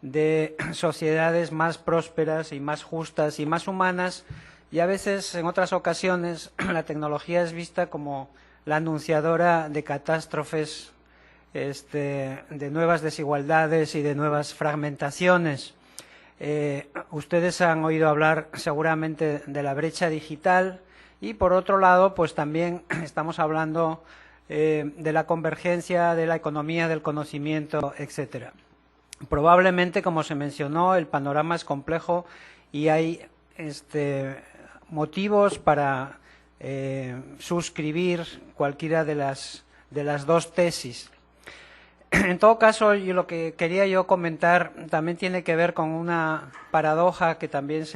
de sociedades más prósperas y más justas y más humanas, y a veces, en otras ocasiones, la tecnología es vista como la anunciadora de catástrofes, de nuevas desigualdades y de nuevas fragmentaciones. Ustedes han oído hablar seguramente de la brecha digital y, por otro lado, pues también estamos hablando de la convergencia de la economía del conocimiento, etcétera. Probablemente, como se mencionó, el panorama es complejo y hay motivos para suscribir cualquiera de las dos tesis. En todo caso, lo que quería yo comentar también tiene que ver con una paradoja que también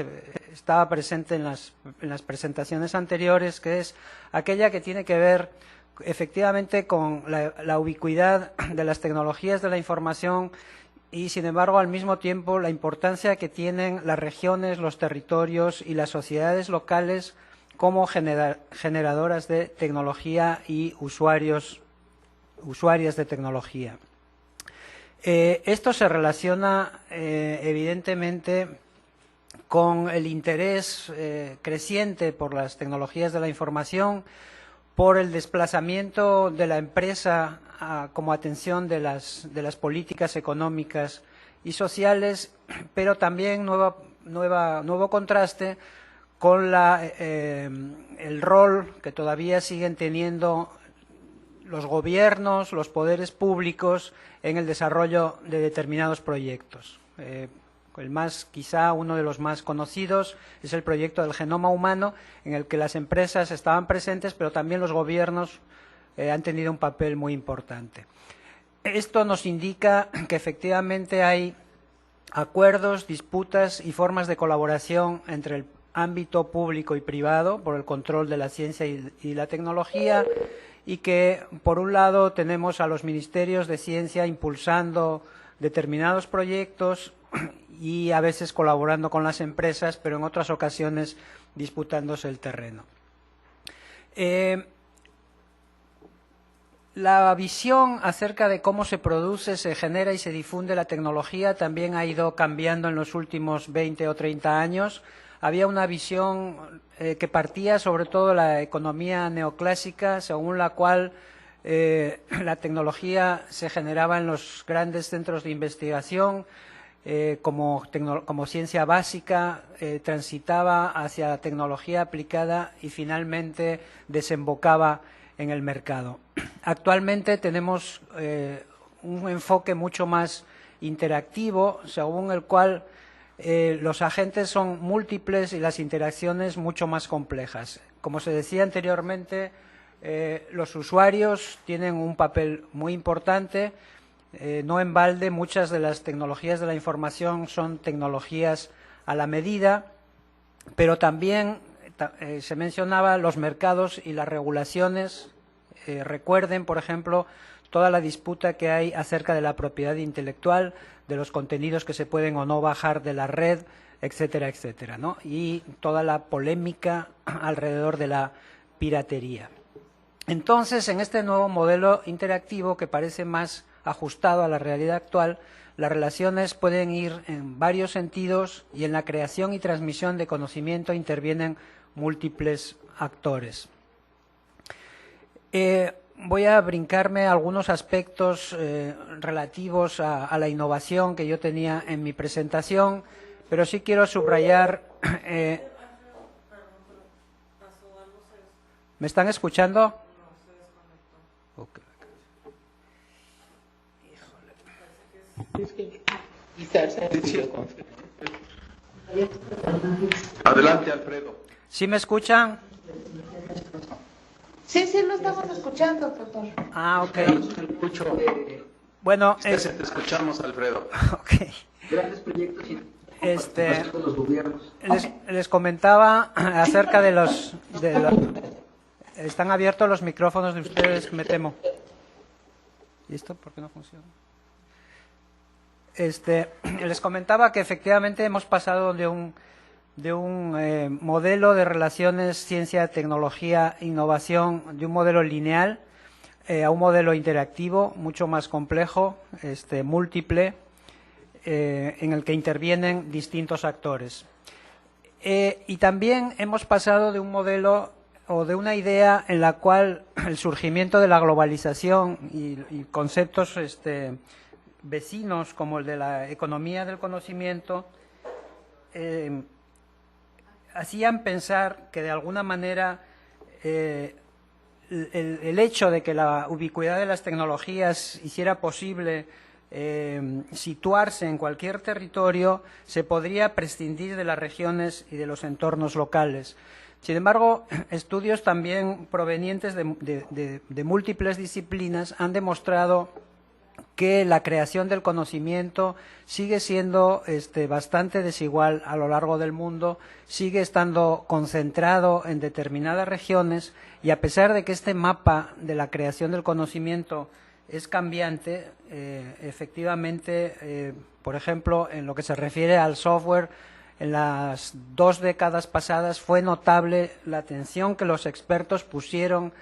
estaba presente en las presentaciones anteriores, que es aquella que tiene que ver efectivamente con la ubicuidad de las tecnologías de la información y, sin embargo, al mismo tiempo la importancia que tienen las regiones, los territorios y las sociedades locales como generadoras de tecnología y usuarias de tecnología. Esto se relaciona evidentemente con el interés creciente por las tecnologías de la información, por el desplazamiento de la empresa como atención de las políticas económicas y sociales, pero también nuevo contraste con el rol que todavía siguen teniendo los gobiernos, los poderes públicos en el desarrollo de determinados proyectos. Quizá uno de los más conocidos es el proyecto del genoma humano, en el que las empresas estaban presentes, pero también los gobiernos han tenido un papel muy importante. Esto nos indica que efectivamente hay acuerdos, disputas y formas de colaboración entre el ámbito público y privado por el control de la ciencia y la tecnología, y que por un lado tenemos a los ministerios de ciencia impulsando determinados proyectos y a veces colaborando con las empresas, pero en otras ocasiones disputándose el terreno. La visión acerca de cómo se produce, se genera y se difunde la tecnología también ha ido cambiando en los últimos 20 o 30 años. Había una visión que partía sobre todo de la economía neoclásica, según la cual la tecnología se generaba en los grandes centros de investigación como ciencia básica, transitaba hacia la tecnología aplicada y finalmente desembocaba en el mercado. Actualmente tenemos un enfoque mucho más interactivo, según el cual los agentes son múltiples y las interacciones mucho más complejas. Como se decía anteriormente, los usuarios tienen un papel muy importante. No en balde, muchas de las tecnologías de la información son tecnologías a la medida, pero también se mencionaba los mercados y las regulaciones. Recuerden, por ejemplo, toda la disputa que hay acerca de la propiedad intelectual, de los contenidos que se pueden o no bajar de la red, etcétera, etcétera, ¿no? Y toda la polémica alrededor de la piratería. Entonces, en este nuevo modelo interactivo que parece más ajustado a la realidad actual, las relaciones pueden ir en varios sentidos y en la creación y transmisión de conocimiento intervienen múltiples actores. Voy a brincarme algunos aspectos relativos a la innovación que yo tenía en mi presentación, pero sí quiero subrayar. ¿Me están escuchando? Okay. Adelante, Alfredo. ¿Sí me escuchan? Sí, sí, lo estamos escuchando, doctor. Ah, ok. Escucho. Bueno, Te escuchamos, Alfredo. ok. Grandes proyectos y los gobiernos. Les comentaba acerca de los... Están abiertos los micrófonos de ustedes, me temo. ¿Y esto por qué no funciona? Les comentaba que efectivamente hemos pasado de un modelo de relaciones ciencia, tecnología, innovación, de un modelo lineal a un modelo interactivo, mucho más complejo, múltiple, en el que intervienen distintos actores. Y también hemos pasado de un modelo o de una idea en la cual el surgimiento de la globalización y conceptos vecinos como el de la economía del conocimiento hacían pensar que de alguna manera el hecho de que la ubicuidad de las tecnologías hiciera posible situarse en cualquier territorio, se podría prescindir de las regiones y de los entornos locales. Sin embargo, estudios también provenientes de múltiples disciplinas han demostrado que la creación del conocimiento sigue siendo bastante desigual a lo largo del mundo, sigue estando concentrado en determinadas regiones y a pesar de que este mapa de la creación del conocimiento es cambiante, efectivamente, por ejemplo, en lo que se refiere al software, en las 2 décadas pasadas fue notable la atención que los expertos pusieron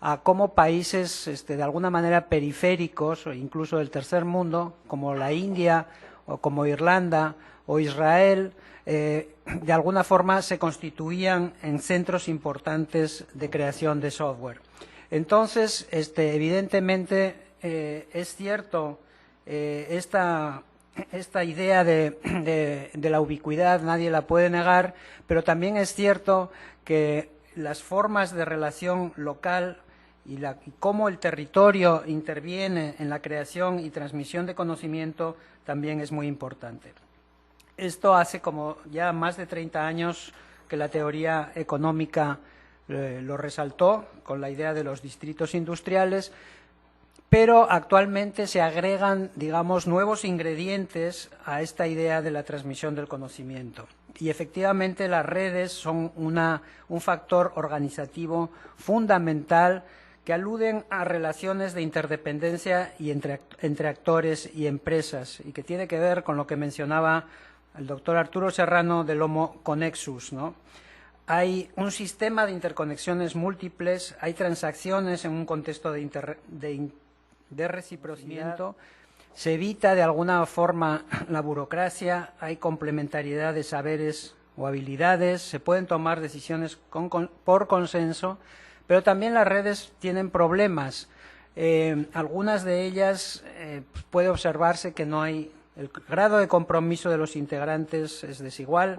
a cómo países de alguna manera periféricos o incluso del tercer mundo, como la India o como Irlanda o Israel, de alguna forma se constituían en centros importantes de creación de software. Entonces, evidentemente, es cierto esta idea de la ubicuidad, nadie la puede negar, pero también es cierto que las formas de relación local y cómo el territorio interviene en la creación y transmisión de conocimiento también es muy importante. Esto hace como ya más de 30 años que la teoría económica lo resaltó con la idea de los distritos industriales, pero actualmente se agregan, digamos, nuevos ingredientes a esta idea de la transmisión del conocimiento. Y efectivamente las redes son un factor organizativo fundamental que aluden a relaciones de interdependencia y entre actores y empresas, y que tiene que ver con lo que mencionaba el doctor Arturo Serrano del Homo Connexus, ¿no? Hay un sistema de interconexiones múltiples, hay transacciones en un contexto de reciprocidad, se evita de alguna forma la burocracia, hay complementariedad de saberes o habilidades, se pueden tomar decisiones por consenso, pero también las redes tienen problemas. Algunas de ellas puede observarse que no hay, el grado de compromiso de los integrantes es desigual,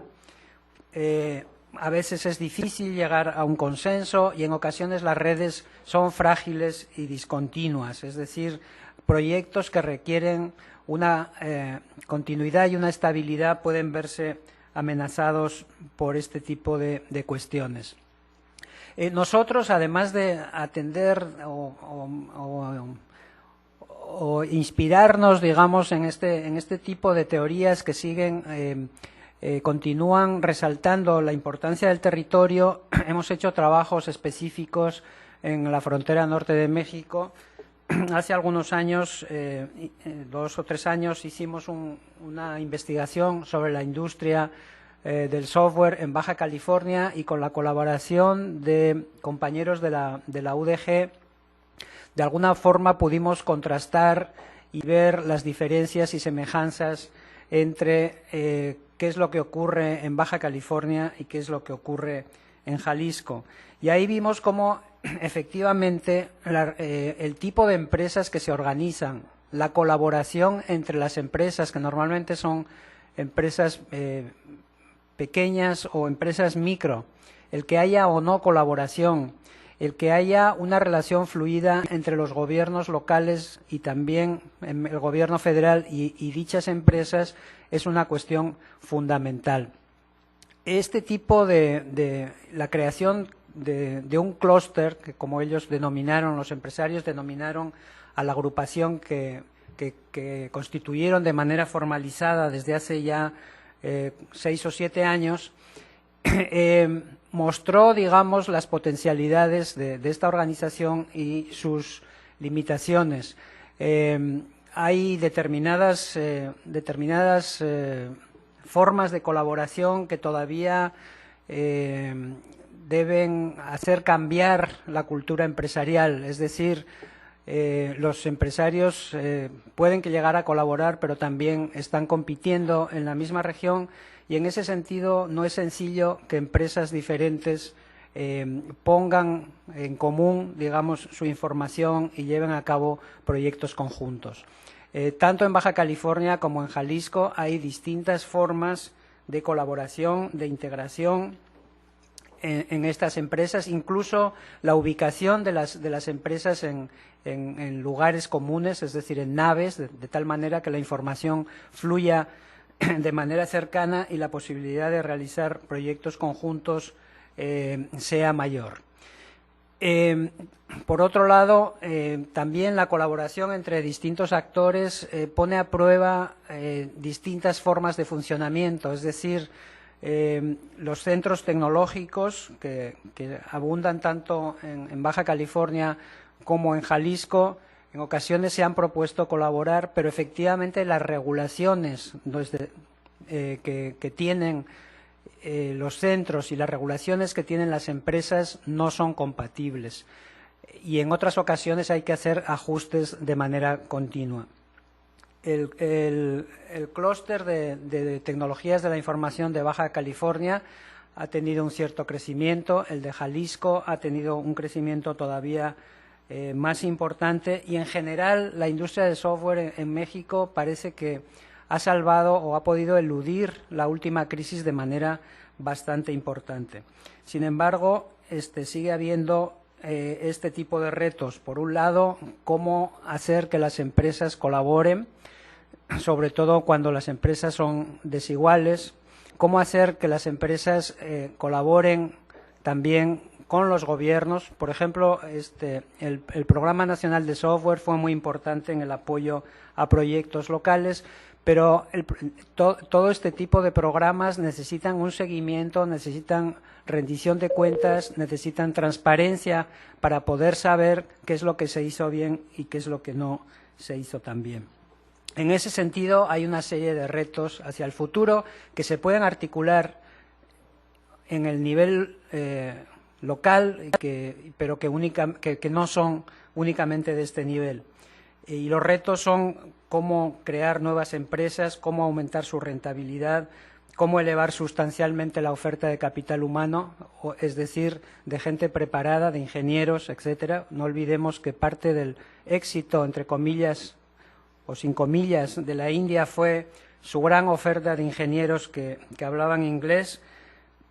a veces es difícil llegar a un consenso y en ocasiones las redes son frágiles y discontinuas, es decir, proyectos que requieren una continuidad y una estabilidad pueden verse amenazados por este tipo de cuestiones. Nosotros, además de atender o inspirarnos, digamos, en este tipo de teorías que siguen continúan resaltando la importancia del territorio, hemos hecho trabajos específicos en la frontera norte de México. Hace algunos años, 2 o 3 años, hicimos una investigación sobre la industria del software en Baja California y con la colaboración de compañeros de la UDG, de alguna forma pudimos contrastar y ver las diferencias y semejanzas entre qué es lo que ocurre en Baja California y qué es lo que ocurre en Jalisco. Y ahí vimos cómo efectivamente el tipo de empresas que se organizan, la colaboración entre las empresas, que normalmente son empresas pequeñas o empresas micro, el que haya o no colaboración, el que haya una relación fluida entre los gobiernos locales y también el gobierno federal y dichas empresas es una cuestión fundamental. Este tipo de la creación de un clúster, que como ellos denominaron, los empresarios denominaron a la agrupación que constituyeron de manera formalizada desde hace ya 6 o 7 años, mostró, digamos, las potencialidades de esta organización y sus limitaciones. Hay determinadas formas de colaboración que todavía deben hacer cambiar la cultura empresarial, es decir, los empresarios pueden llegar a colaborar, pero también están compitiendo en la misma región y en ese sentido no es sencillo que empresas diferentes pongan en común, digamos, su información y lleven a cabo proyectos conjuntos. Tanto en Baja California como en Jalisco hay distintas formas de colaboración, de integración en estas empresas, incluso la ubicación de las empresas en lugares comunes, es decir, en naves, de tal manera que la información fluya de manera cercana y la posibilidad de realizar proyectos conjuntos sea mayor. Por otro lado, también la colaboración entre distintos actores pone a prueba distintas formas de funcionamiento, es decir, los centros tecnológicos que abundan tanto en Baja California como en Jalisco, en ocasiones se han propuesto colaborar, pero efectivamente las regulaciones que tienen los centros y las regulaciones que tienen las empresas no son compatibles y en otras ocasiones hay que hacer ajustes de manera continua. El clúster de tecnologías de la información de Baja California ha tenido un cierto crecimiento, el de Jalisco ha tenido un crecimiento todavía más importante y en general la industria del software en México parece que ha salvado o ha podido eludir la última crisis de manera bastante importante. Sin embargo, sigue habiendo este tipo de retos. Por un lado, cómo hacer que las empresas colaboren, sobre todo cuando las empresas son desiguales, cómo hacer que las empresas colaboren también con los gobiernos. Por ejemplo, el Programa Nacional de Software fue muy importante en el apoyo a proyectos locales, pero todo este tipo de programas necesitan un seguimiento, necesitan rendición de cuentas, necesitan transparencia para poder saber qué es lo que se hizo bien y qué es lo que no se hizo tan bien. En ese sentido, hay una serie de retos hacia el futuro que se pueden articular en el nivel local, pero que no son únicamente de este nivel. Y los retos son cómo crear nuevas empresas, cómo aumentar su rentabilidad, cómo elevar sustancialmente la oferta de capital humano, es decir, de gente preparada, de ingenieros, etcétera. No olvidemos que parte del éxito, entre comillas o sin comillas, de la India fue su gran oferta de ingenieros que hablaban inglés,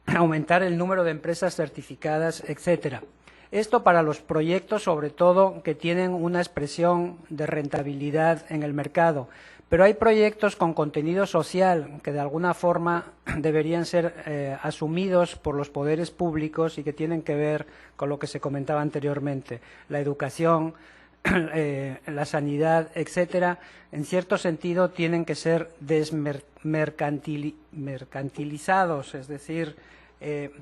aumentar el número de empresas certificadas, etcétera. Esto para los proyectos, sobre todo, que tienen una expresión de rentabilidad en el mercado. Pero hay proyectos con contenido social que de alguna forma deberían ser asumidos por los poderes públicos y que tienen que ver con lo que se comentaba anteriormente, la educación, la sanidad, etcétera. En cierto sentido tienen que ser mercantilizados, es decir,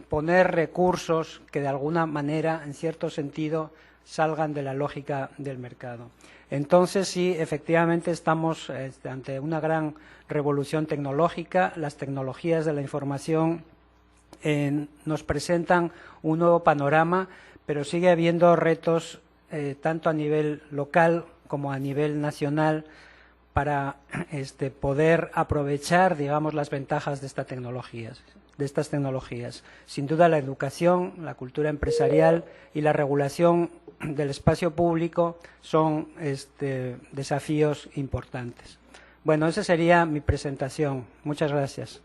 poner recursos que de alguna manera, en cierto sentido, salgan de la lógica del mercado. Entonces, sí, efectivamente estamos ante una gran revolución tecnológica. Las tecnologías de la información nos presentan un nuevo panorama, pero sigue habiendo retos tanto a nivel local como a nivel nacional para poder aprovechar, digamos, las ventajas de estas tecnologías. Sin duda, la educación, la cultura empresarial y la regulación del espacio público son desafíos importantes. Bueno, esa sería mi presentación. Muchas gracias.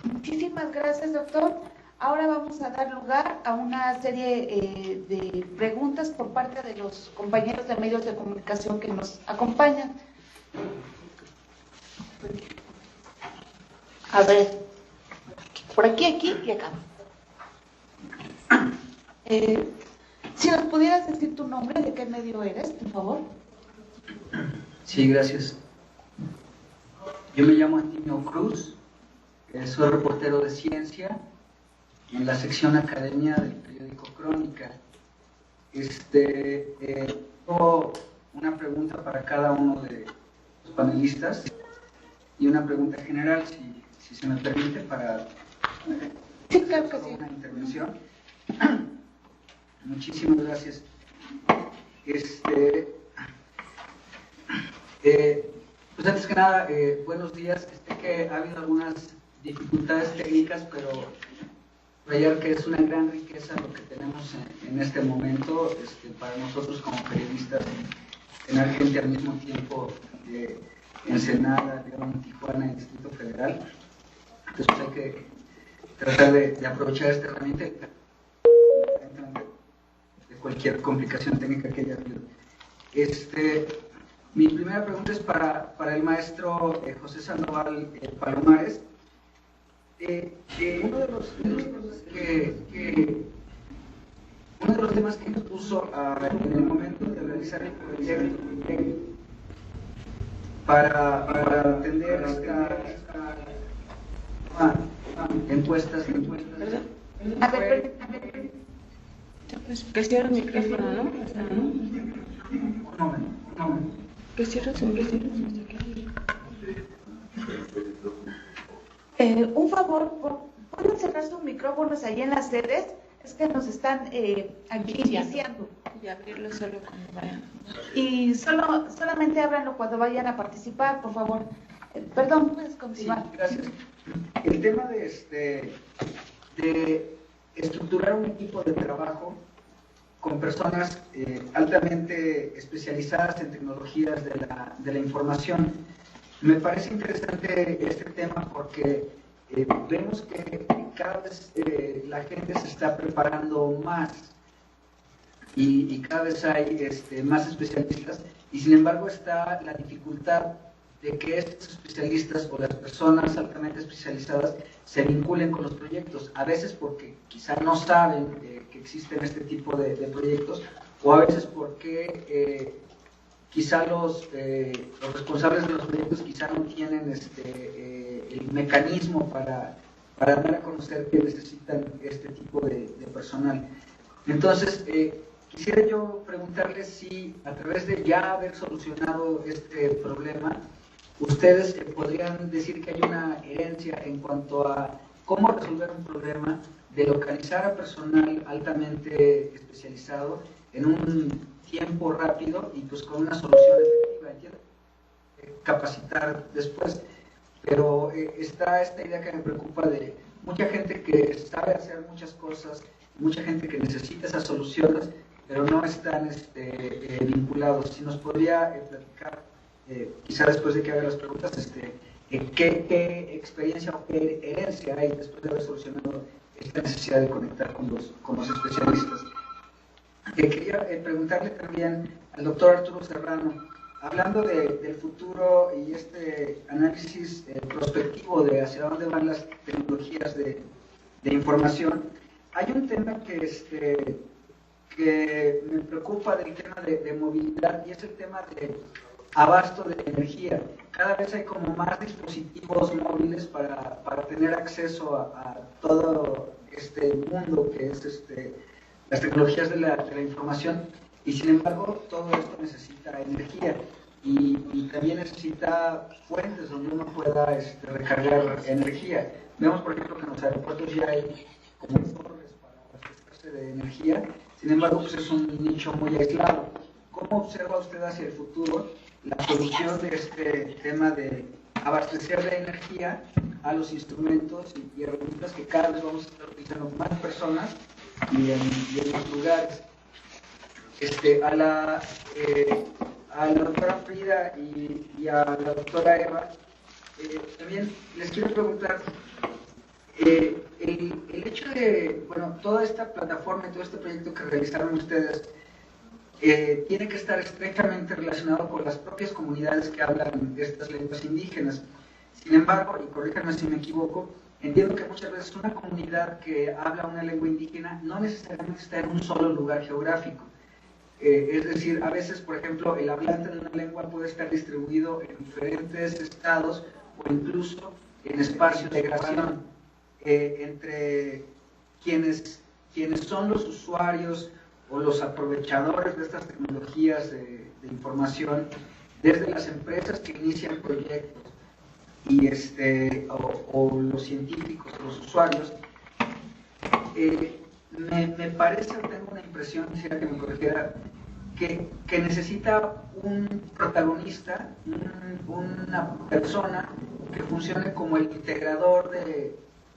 Muchísimas gracias, doctor. Ahora vamos a dar lugar a una serie de preguntas por parte de los compañeros de medios de comunicación que nos acompañan. A ver, por aquí y acá. Si nos pudieras decir tu nombre, de qué medio eres, por favor. Sí, gracias. Yo me llamo Antonio Cruz, soy reportero de ciencia en la sección academia del periódico Crónica. Tengo una pregunta para cada uno de los panelistas y una pregunta general, si se me permite, para sí, claro que sí. Una intervención. Muchísimas gracias. Pues antes que nada, buenos días. Sé que ha habido algunas dificultades técnicas, pero subrayar que es una gran riqueza lo que tenemos en este momento para nosotros como periodistas, tener gente al mismo tiempo de Ensenada, León, Tijuana y Distrito Federal. Entonces hay que tratar de aprovechar esta herramienta de cualquier complicación técnica que haya habido. Mi primera pregunta es para el maestro José Sandoval Palomares. Uno de los temas que puso en el momento de realizar el proyecto para atender esta encuestas. A ver, que cierre el micrófono, ¿no? Un momento. Que cierre su micrófono. Un favor, ¿pueden cerrar sus micrófonos ahí en las sedes? Es que nos están aquí iniciando. Y abrirlo solo cuando vayan. Y solamente ábranlo cuando vayan a participar, por favor. Perdón, puedes continuar. Sí, gracias. El tema de estructurar un equipo de trabajo con personas altamente especializadas en tecnologías de la información. Me parece interesante este tema porque vemos que cada vez la gente se está preparando más y cada vez hay más especialistas, y sin embargo está la dificultad de que estos especialistas o las personas altamente especializadas se vinculen con los proyectos, a veces porque quizá no saben que existen este tipo de proyectos, o a veces porque quizá los responsables de los proyectos quizá no tienen el mecanismo para dar a conocer que necesitan este tipo de personal. Entonces, quisiera yo preguntarles si a través de ya haber solucionado este problema, ustedes podrían decir que hay una herencia en cuanto a cómo resolver un problema de localizar a personal altamente especializado en un tiempo rápido y pues con una solución efectiva, ¿entiendes? Capacitar después. Pero está esta idea que me preocupa de mucha gente que sabe hacer muchas cosas, mucha gente que necesita esas soluciones, pero no están vinculados. Si nos podría platicar, quizá después de que haga las preguntas, ¿qué experiencia o qué herencia hay después de haber solucionado esta necesidad de conectar con los especialistas? Quería preguntarle también al doctor Arturo Serrano, hablando del futuro y este análisis prospectivo de hacia dónde van las tecnologías de información, hay un tema que me preocupa del tema de movilidad, y es el tema de abasto de energía. Cada vez hay como más dispositivos móviles para tener acceso a todo este mundo que es las tecnologías de la información, y sin embargo todo esto necesita energía y también necesita fuentes donde uno pueda recargar energía. Vemos, por ejemplo, que en los aeropuertos ya hay como torres para abastecerse de energía, sin embargo pues es un nicho muy aislado. ¿Cómo observa usted hacia el futuro la solución de este tema de abastecer de energía a los instrumentos y herramientas que cada vez vamos a estar utilizando más personas y en los lugares? A la doctora Frida y a la doctora Eva, también les quiero preguntar, el hecho de, bueno, toda esta plataforma y todo este proyecto que realizaron ustedes tiene que estar estrechamente relacionado con las propias comunidades que hablan de estas lenguas indígenas. Sin embargo, y corríjanme si me equivoco, entiendo que muchas veces una comunidad que habla una lengua indígena no necesariamente está en un solo lugar geográfico. Es decir, a veces, por ejemplo, el hablante de una lengua puede estar distribuido en diferentes estados o incluso en espacios de migración entre quienes son los usuarios o los aprovechadores de estas tecnologías de información, desde las empresas que inician proyectos y o los científicos, los usuarios. Me parece, o tengo una impresión, quisiera que me corrigiera, que necesita un protagonista, una persona que funcione como el integrador de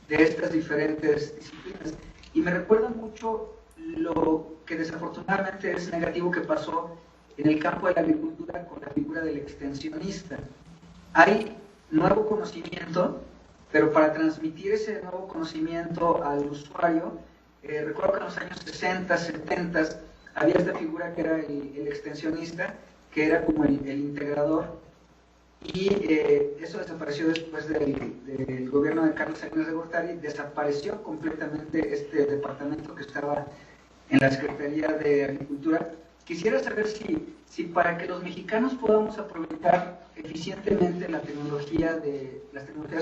estas diferentes disciplinas. Y me recuerda mucho lo que desafortunadamente es negativo que pasó en el campo de la agricultura con la figura del extensionista. Hay nuevo conocimiento, pero para transmitir ese nuevo conocimiento al usuario, recuerdo que en los años 60, 70 había esta figura que era el extensionista, que era como el integrador, y eso desapareció después del gobierno de Carlos Salinas de Gortari. Desapareció completamente este departamento que estaba en la Secretaría de Agricultura. Quisiera saber si para que los mexicanos podamos aprovechar eficientemente las tecnologías de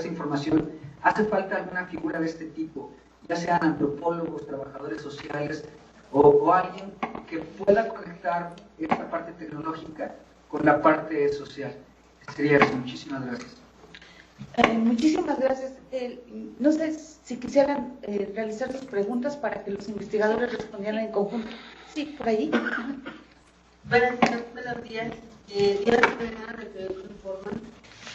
información, hace falta alguna figura de este tipo, ya sean antropólogos, trabajadores sociales o alguien que pueda conectar esta parte tecnológica con la parte social. Sería eso. Muchísimas gracias. Muchísimas gracias. No sé si quisieran realizar sus preguntas para que los investigadores respondieran en conjunto. Sí, por ahí. Buenos días. Diana Ferreira, de Periódico Informa.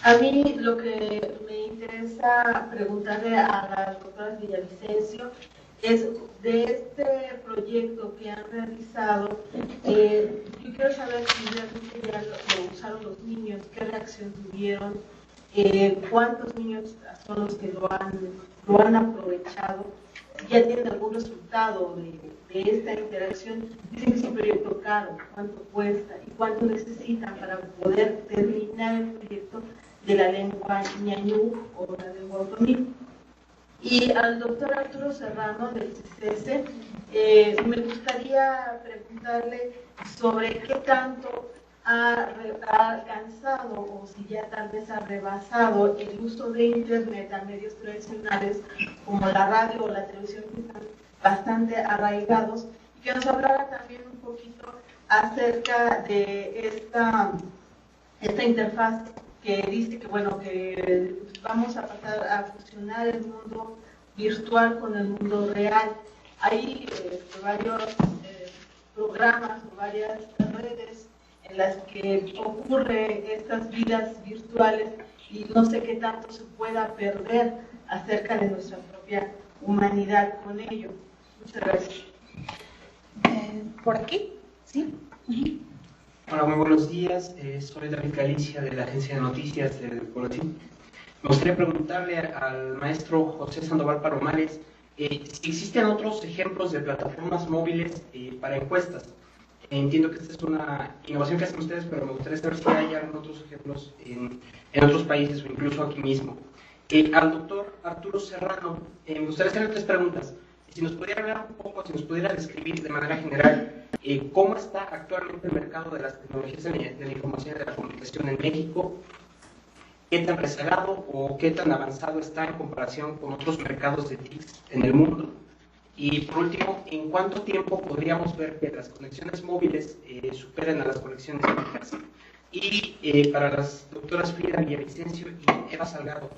A mí lo que me interesa preguntarle a las doctoras Villavicencio es de este proyecto que han realizado. Yo quiero saber si realmente ya lo usaron los niños, qué reacción tuvieron, cuántos niños son los que lo han aprovechado si ya tienen algún resultado de esta interacción. Dicen que es un proyecto caro, cuánto cuesta y cuánto necesitan para poder terminar el proyecto de la lengua ñañú o la lengua otomí. Y al doctor Arturo Serrano del CCS, me gustaría preguntarle sobre qué tanto ha alcanzado o si ya tal vez ha rebasado el uso de Internet a medios tradicionales como la radio o la televisión, que están bastante arraigados, y que nos hablara también un poquito acerca de esta interfaz que dice que, bueno, que vamos a pasar a fusionar el mundo virtual con el mundo real. Hay varios programas o varias redes en las que ocurre estas vidas virtuales y no sé qué tanto se pueda perder acerca de nuestra propia humanidad con ello. Muchas gracias. ¿Por aquí? ¿Sí? Hola, muy buenos días. Soy David Galicia de la Agencia de Noticias del Boletín. Me gustaría preguntarle al maestro José Sandoval Palomares si existen otros ejemplos de plataformas móviles para encuestas. Entiendo que esta es una innovación que hacen ustedes, pero me gustaría saber si hay algún otros ejemplos en otros países o incluso aquí mismo. Al doctor Arturo Serrano, me gustaría hacerle 3 preguntas. Si nos pudiera hablar un poco, si nos pudiera describir de manera general cómo está actualmente el mercado de las tecnologías de la información y de la comunicación en México, qué tan rezagado o qué tan avanzado está en comparación con otros mercados de TICs en el mundo. Y por último, ¿en cuánto tiempo podríamos ver que las conexiones móviles superen a las conexiones fijas? Y para las doctoras Frida Villavicencio y Eva Salgado,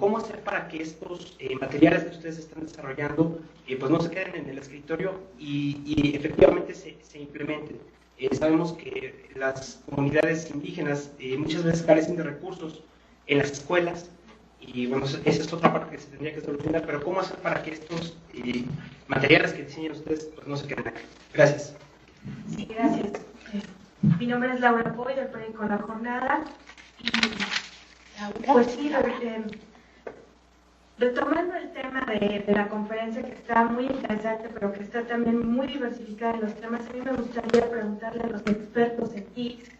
¿cómo hacer para que estos materiales que ustedes están desarrollando pues no se queden en el escritorio y efectivamente se implementen? Sabemos que las comunidades indígenas muchas veces carecen de recursos en las escuelas, y bueno, esa es otra parte que se tendría que solucionar, pero ¿cómo hacer para que estos materiales que diseñan ustedes pues no se queden aquí? Gracias. Sí, gracias. Mi nombre es Laura Poy, del periódico La Jornada, y pues sí, retomando el tema de la conferencia, que está muy interesante, pero que está también muy diversificada en los temas, a mí me gustaría preguntarle a los expertos en TICs,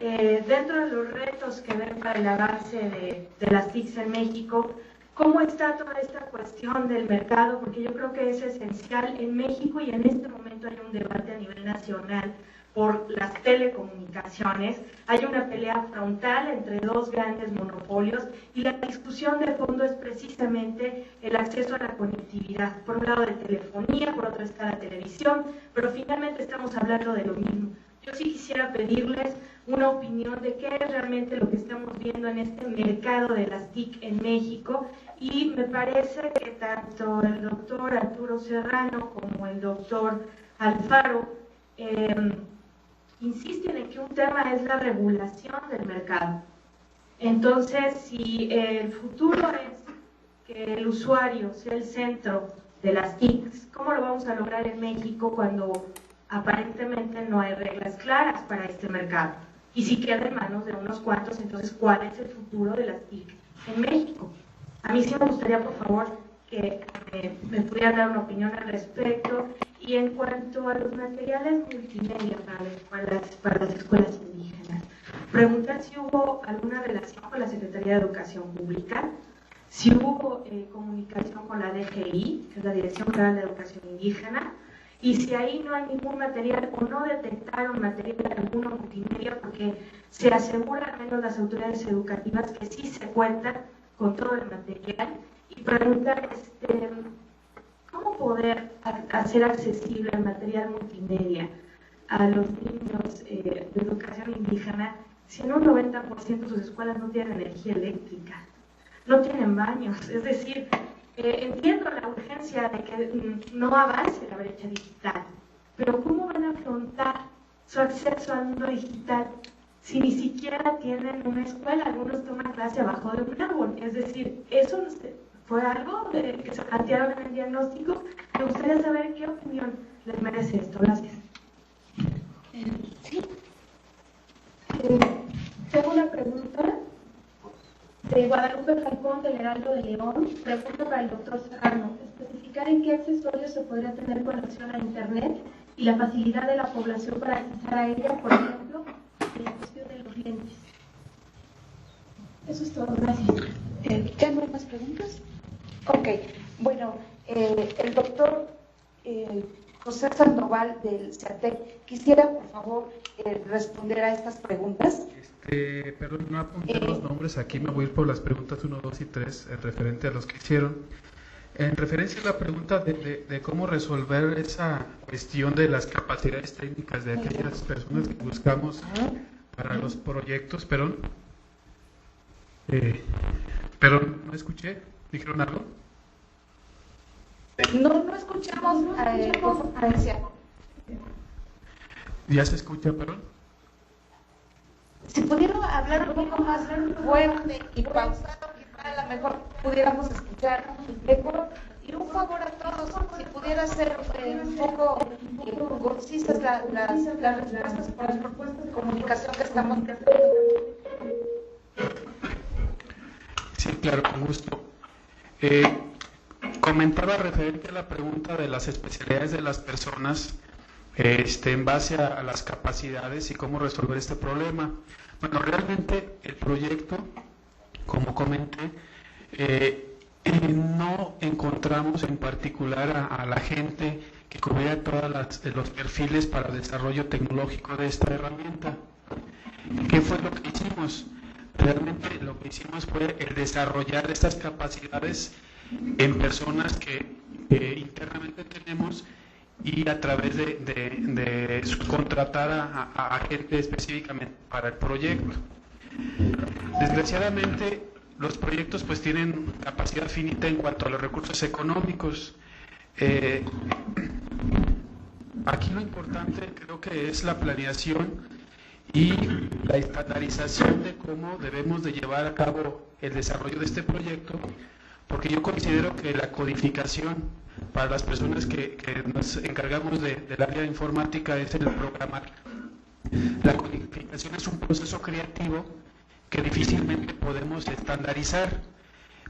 dentro de los retos que ven para el avance de las TICs en México, ¿cómo está toda esta cuestión del mercado? Porque yo creo que es esencial en México, y en este momento hay un debate a nivel nacional por las telecomunicaciones. Hay una pelea frontal entre 2 grandes monopolios, y la discusión de fondo es precisamente el acceso a la conectividad. Por un lado de telefonía, por otro está la televisión, pero finalmente estamos hablando de lo mismo. Yo sí quisiera pedirles una opinión de qué es realmente lo que estamos viendo en este mercado de las TIC en México, y me parece que tanto el doctor Arturo Serrano como el doctor Alfaro insisten en que un tema es la regulación del mercado. Entonces, si el futuro es que el usuario sea el centro de las TICs, ¿cómo lo vamos a lograr en México cuando aparentemente no hay reglas claras para este mercado? Y si queda en manos de unos cuantos, entonces, ¿cuál es el futuro de las TIC en México? A mí sí me gustaría, por favor, que me pudieran dar una opinión al respecto. Y en cuanto a los materiales multimedia para las escuelas indígenas, preguntar si hubo alguna relación con la Secretaría de Educación Pública, si hubo comunicación con la DGI, que es la Dirección General de Educación Indígena, y si ahí no hay ningún material o no detectaron material alguno multimedia, porque se asegura, al menos las autoridades educativas, que sí se cuentan con todo el material. Y preguntar ¿cómo poder hacer accesible el material multimedia a los niños de educación indígena si en un 90% de sus escuelas no tienen energía eléctrica, no tienen baños? Es decir, entiendo la urgencia de que no avance la brecha digital, pero ¿cómo van a afrontar su acceso al mundo digital si ni siquiera tienen una escuela? Algunos toman clase abajo de un árbol. Es decir, eso fue algo que se plantearon en el diagnóstico. Me gustaría saber qué opinión les merece esto. Gracias. Sí. Tengo una pregunta de Guadalupe Falcón, del Heraldo de León. Pregunta para el doctor Serrano, específicamente especificar en qué accesorios se podría tener conexión a Internet y la facilidad de la población para acceder a ella, por ejemplo, en la cuestión de los lentes. Eso es todo, gracias. ¿Ya no hay más preguntas? Ok, bueno, el doctor José Sandoval del CEATEC, quisiera por favor responder a estas preguntas. Perdón, no apunté los nombres, aquí me voy a ir por las preguntas 1, 2 y 3, referente a los que hicieron. En referencia a la pregunta de cómo resolver esa cuestión de las capacidades técnicas de aquellas personas que buscamos para los proyectos, perdón, no escuché, ¿dijeron algo? No escuchamos conferencia. ¿Ya se escucha, perdón? Si pudieran hablar un poco más fuerte y pausado, quizá a lo mejor pudiéramos escuchar mejor. Y un favor a todos, si pudiera ser un poco concisas las respuestas por las propuestas de comunicación que estamos haciendo. Sí, claro, con gusto. Comentaba referente a la pregunta de las especialidades de las personas en base a las capacidades y cómo resolver este problema. Bueno, realmente el proyecto, como comenté, no encontramos en particular a la gente que cubriera todos los perfiles para el desarrollo tecnológico de esta herramienta. ¿Qué fue lo que hicimos? Realmente lo que hicimos fue el desarrollar estas capacidades en personas que internamente tenemos y a través de subcontratar a gente específicamente para el proyecto. Desgraciadamente los proyectos pues tienen capacidad finita en cuanto a los recursos económicos. Aquí lo importante creo que es la planeación y la estandarización de cómo debemos de llevar a cabo el desarrollo de este proyecto, porque yo considero que la codificación para las personas que nos encargamos del área de informática es el programar. La codificación es un proceso creativo que difícilmente podemos estandarizar,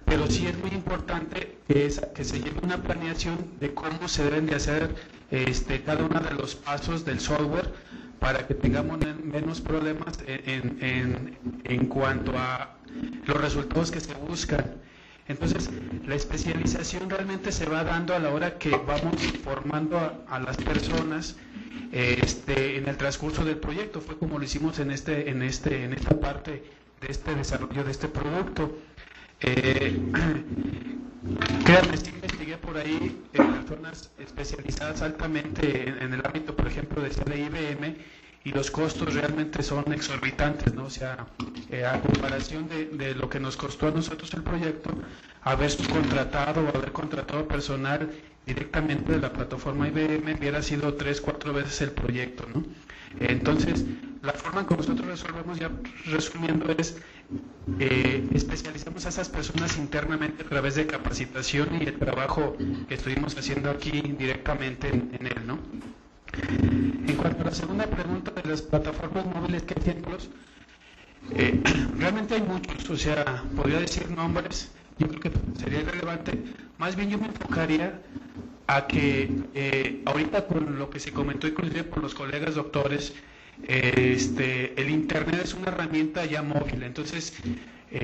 pero sí es muy importante que se lleve una planeación de cómo se deben de hacer cada uno de los pasos del software para que tengamos menos problemas en cuanto a los resultados que se buscan. Entonces, la especialización realmente se va dando a la hora que vamos formando a las personas en el transcurso del proyecto. Fue como lo hicimos en esta parte de este desarrollo de este producto. Créanme, sí investigué por ahí personas especializadas altamente en el ámbito, por ejemplo, de IBM, y los costos realmente son exorbitantes, ¿no? O sea, a comparación de lo que nos costó a nosotros el proyecto, haber contratado personal directamente de la plataforma IBM hubiera sido 3-4 veces el proyecto, ¿no? Entonces, la forma en que nosotros resolvemos, ya resumiendo, es especializamos a esas personas internamente a través de capacitación y el trabajo que estuvimos haciendo aquí directamente en él, ¿no? En cuanto a la segunda pregunta de las plataformas móviles, ¿qué ejemplos? Realmente hay muchos, o sea, podría decir nombres, yo creo que sería irrelevante. Más bien yo me enfocaría a que ahorita con lo que se comentó inclusive por los colegas doctores, el Internet es una herramienta ya móvil, entonces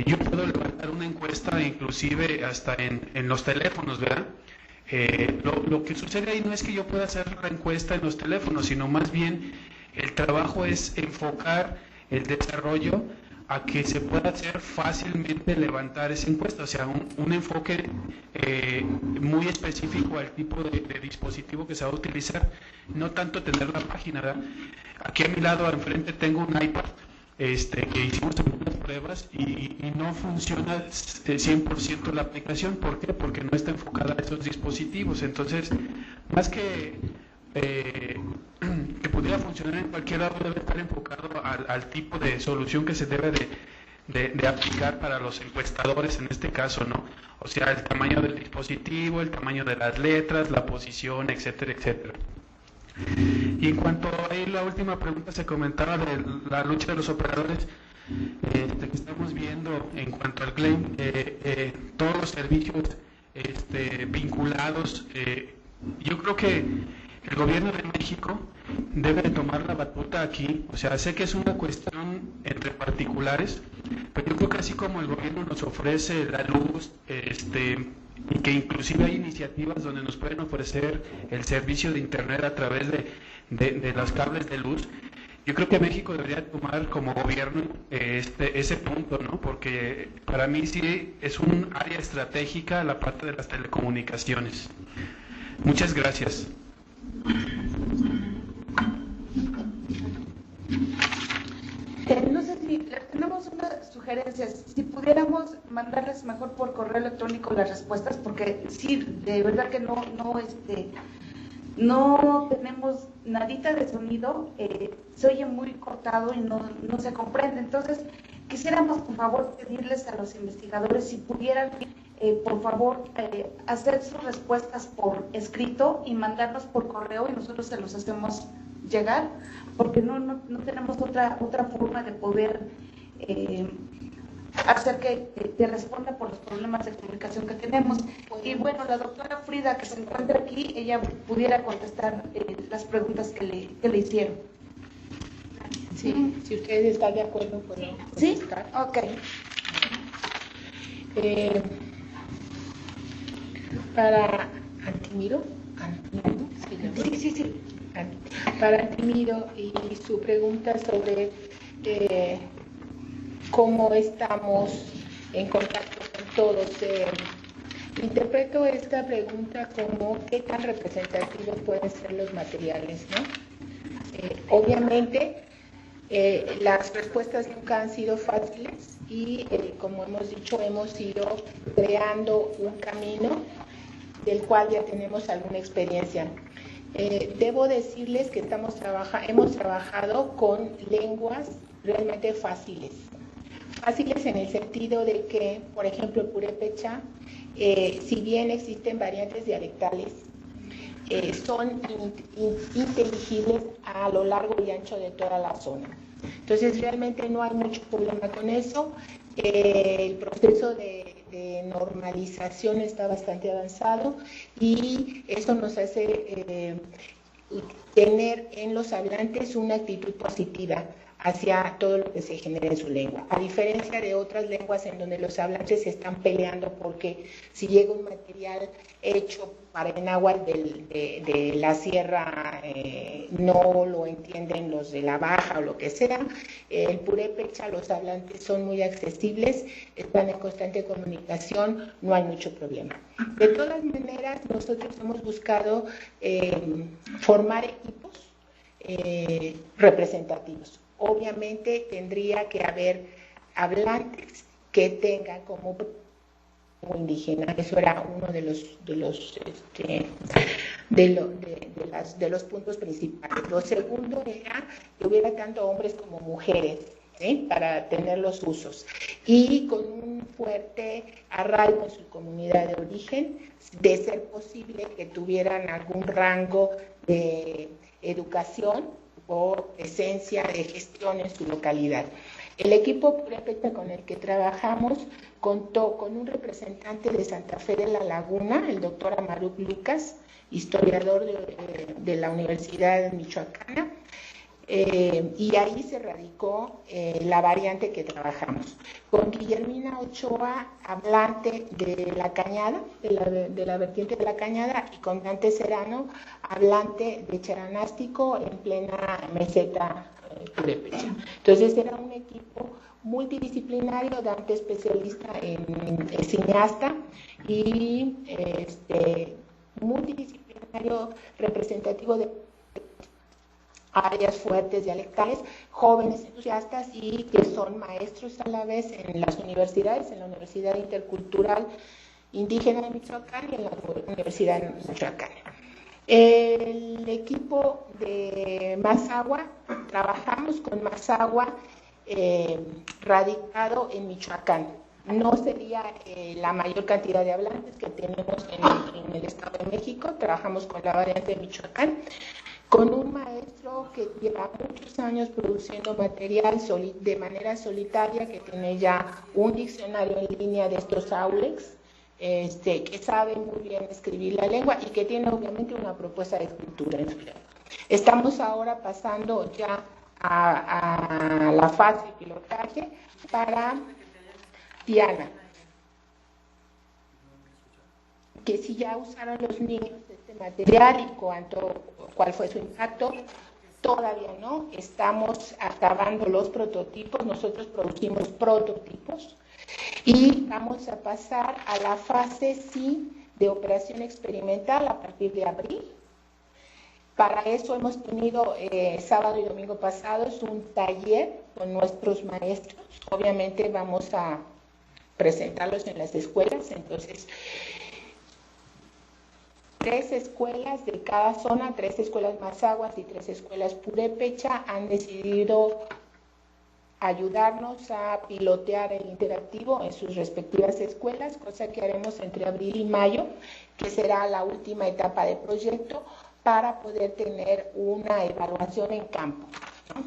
yo puedo levantar una encuesta inclusive hasta en los teléfonos, ¿verdad? Lo que sucede ahí no es que yo pueda hacer la encuesta en los teléfonos, sino más bien el trabajo es enfocar el desarrollo a que se pueda hacer fácilmente levantar esa encuesta, o sea, un enfoque muy específico al tipo de dispositivo que se va a utilizar, no tanto tener la página, ¿verdad? Aquí a mi lado, enfrente, tengo un iPad que hicimos algunas pruebas y no funciona 100% la aplicación. ¿Por qué? Porque no está enfocada a esos dispositivos. Entonces, más que pudiera funcionar en cualquier lado, debe estar enfocado al tipo de solución que se debe de aplicar para los encuestadores en este caso, ¿no? O sea, el tamaño del dispositivo, el tamaño de las letras, la posición, etcétera, etcétera. Y en cuanto a ahí la última pregunta se comentaba de la lucha de los operadores que estamos viendo en cuanto al claim, todos los servicios vinculados. Yo creo que el gobierno de México debe de tomar la batuta aquí. O sea, sé que es una cuestión entre particulares, pero yo creo que así como el gobierno nos ofrece la luz, y que inclusive hay iniciativas donde nos pueden ofrecer el servicio de internet a través de los cables de luz, yo creo que México debería tomar como gobierno ese punto, ¿no? Porque para mí sí es un área estratégica la parte de las telecomunicaciones. Muchas gracias. No sé si tenemos unas sugerencias, si pudiéramos mandarles mejor por correo electrónico las respuestas, porque sí, de verdad que no tenemos nadita de sonido, se oye muy cortado y no se comprende. Entonces, quisiéramos por favor pedirles a los investigadores si pudieran, por favor, hacer sus respuestas por escrito y mandarnos por correo y nosotros se los hacemos llegar, porque no tenemos otra forma de poder hacer que responda por los problemas de comunicación que tenemos. Y bueno, la doctora Frida, que se encuentra aquí, ella pudiera contestar las preguntas que le hicieron. Sí, si ustedes están de acuerdo, pueden contestar. ¿Sí? Ok. Para Antimiro, Sí. Para Antimiro y su pregunta sobre cómo estamos en contacto con todos. Interpreto esta pregunta como qué tan representativos pueden ser los materiales, ¿no? Obviamente, las respuestas nunca han sido fáciles y, como hemos dicho, hemos ido creando un camino del cual ya tenemos alguna experiencia. Debo decirles que hemos trabajado con lenguas realmente fáciles en el sentido de que, por ejemplo, el purépecha, si bien existen variantes dialectales, son inteligibles a lo largo y ancho de toda la zona. Entonces, realmente no hay mucho problema con eso. El proceso de normalización está bastante avanzado y eso nos hace tener en los hablantes una actitud positiva hacia todo lo que se genera en su lengua, a diferencia de otras lenguas en donde los hablantes se están peleando porque si llega un material hecho para el náhuatl de la sierra, no lo entienden los de la baja o lo que sea. El purépecha, los hablantes son muy accesibles, están en constante comunicación, no hay mucho problema. De todas maneras, nosotros hemos buscado formar equipos representativos. Obviamente tendría que haber hablantes que tengan como indígena. Eso era uno de los puntos principales. Lo segundo era que hubiera tanto hombres como mujeres, para tener los usos y con un fuerte arraigo en su comunidad de origen, de ser posible que tuvieran algún rango de educación o presencia de gestión en su localidad. El equipo purépecha con el que trabajamos contó con un representante de Santa Fe de la Laguna, el doctor Amaruc Lucas, historiador de la Universidad Michoacana, y ahí se radicó la variante que trabajamos. Con Guillermina Ochoa, hablante de la Cañada, de la vertiente de la Cañada, y con Dante Serrano, hablante de Cheranástico en plena meseta purépecha. Entonces era un equipo multidisciplinario, Dante especialista en cineasta y multidisciplinario representativo de áreas fuertes dialectales, jóvenes entusiastas y que son maestros a la vez en las universidades, en la Universidad Intercultural Indígena de Michoacán y en la Universidad Michoacana. El equipo de Mazahua, trabajamos con Mazahua radicado en Michoacán. No sería la mayor cantidad de hablantes que tenemos en el Estado de México, trabajamos con la variante de Michoacán, con un maestro que lleva muchos años produciendo material de manera solitaria, que tiene ya un diccionario en línea de estos AULEX, que saben muy bien escribir la lengua y que tienen obviamente una propuesta de escritura en su lengua. Estamos ahora pasando ya a la fase de pilotaje para Diana, que si ya usaron los niños este material y cuál fue su impacto. Todavía no, estamos acabando los prototipos, nosotros producimos prototipos y vamos a pasar a la fase sí de operación experimental a partir de abril. Para eso hemos tenido sábado y domingo pasados un taller con nuestros maestros. Obviamente vamos a presentarlos en las escuelas, entonces 3 escuelas de cada zona, 3 escuelas Mazaguas y 3 escuelas Purépecha han decidido ayudarnos a pilotear el interactivo en sus respectivas escuelas, cosa que haremos entre abril y mayo, que será la última etapa del proyecto para poder tener una evaluación en campo.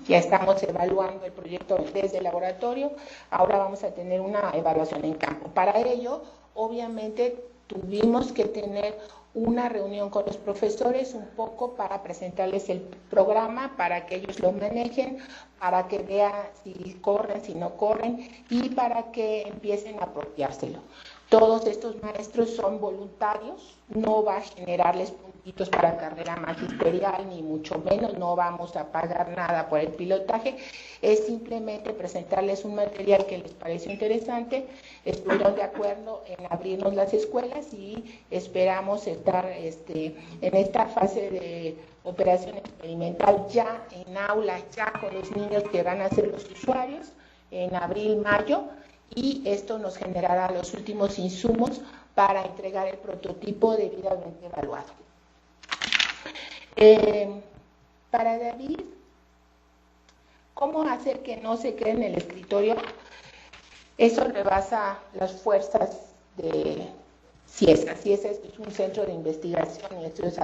Ya estamos evaluando el proyecto desde el laboratorio, ahora vamos a tener una evaluación en campo. Para ello, obviamente, tuvimos que tener una reunión con los profesores un poco para presentarles el programa, para que ellos lo manejen, para que vean si corren, si no corren y para que empiecen a apropiárselo. Todos estos maestros son voluntarios, no va a generarles puntitos para carrera magisterial, ni mucho menos, no vamos a pagar nada por el pilotaje, es simplemente presentarles un material que les pareció interesante, estuvieron de acuerdo en abrirnos las escuelas y esperamos estar en esta fase de operación experimental ya en aula, ya con los niños que van a ser los usuarios en abril, mayo, y esto nos generará los últimos insumos para entregar el prototipo debidamente evaluado. Para David, ¿cómo hacer que no se quede en el escritorio? Eso rebasa las fuerzas de CIESA. CIESA es un centro de investigación y estudios,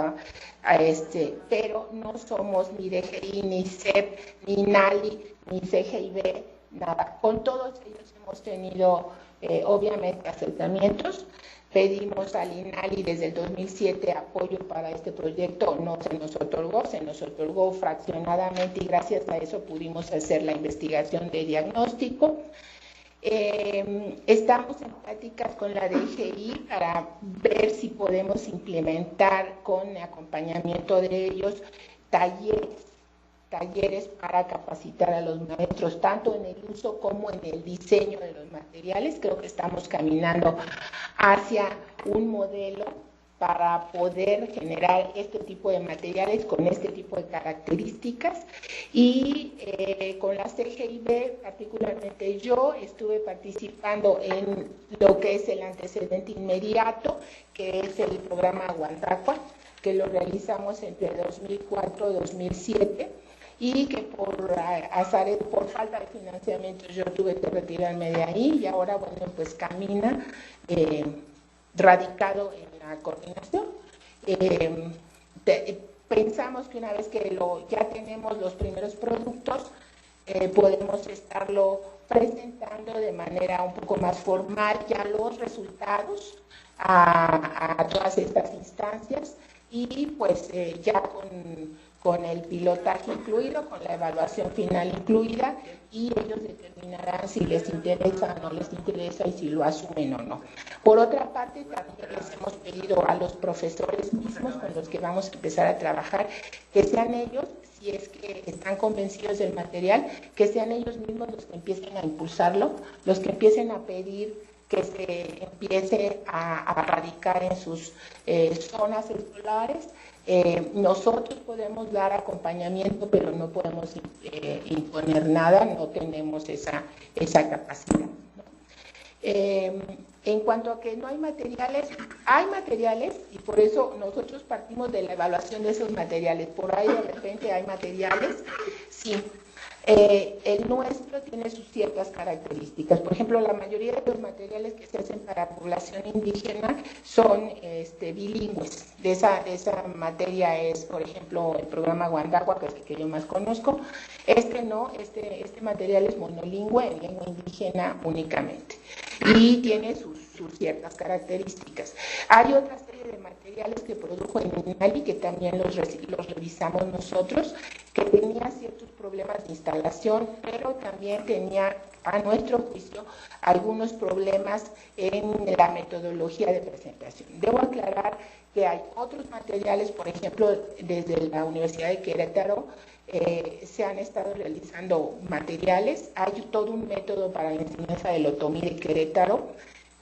pero no somos ni DGI, ni CEP, ni NALI, ni CGIB, nada. Con todos ellos hemos tenido, obviamente, acercamientos. Pedimos al INALI desde el 2007 apoyo para este proyecto, no se nos otorgó fraccionadamente y gracias a eso pudimos hacer la investigación de diagnóstico. Estamos en pláticas con la DGI para ver si podemos implementar con acompañamiento de ellos talleres para capacitar a los maestros, tanto en el uso como en el diseño de los materiales. Creo que estamos caminando hacia un modelo para poder generar este tipo de materiales con este tipo de características y con la CGIB, particularmente yo, estuve participando en lo que es el antecedente inmediato, que es el programa Guantacua, que lo realizamos entre 2004 y 2007 y que por falta de financiamiento yo tuve que retirarme de ahí y ahora, bueno, pues camina radicado en la coordinación. Pensamos que una vez que ya tenemos los primeros productos, podemos estarlo presentando de manera un poco más formal ya los resultados a todas estas instancias y pues ya con el pilotaje incluido, con la evaluación final incluida y ellos determinarán si les interesa o no les interesa y si lo asumen o no. Por otra parte, también les hemos pedido a los profesores mismos con los que vamos a empezar a trabajar, que sean ellos, si es que están convencidos del material, que sean ellos mismos los que empiecen a impulsarlo, los que empiecen a pedir que se empiece a radicar en sus zonas escolares. Nosotros podemos dar acompañamiento, pero no podemos imponer nada, no tenemos esa capacidad, ¿no? En cuanto a que no hay materiales y por eso nosotros partimos de la evaluación de esos materiales. Por ahí de repente hay materiales, sí. El nuestro tiene sus ciertas características. Por ejemplo, la mayoría de los materiales que se hacen para población indígena son bilingües. De esa materia es, por ejemplo, el programa Guandagua, que es el que yo más conozco. Este material es monolingüe, en lengua indígena únicamente. Y tiene sus sus ciertas características. Hay otra serie de materiales que produjo en INALI, que también los revisamos nosotros, que tenía ciertos problemas de instalación, pero también tenía, a nuestro juicio, algunos problemas en la metodología de presentación. Debo aclarar que hay otros materiales, por ejemplo, desde la Universidad de Querétaro, se han estado realizando materiales. Hay todo un método para la enseñanza del otomí de Querétaro,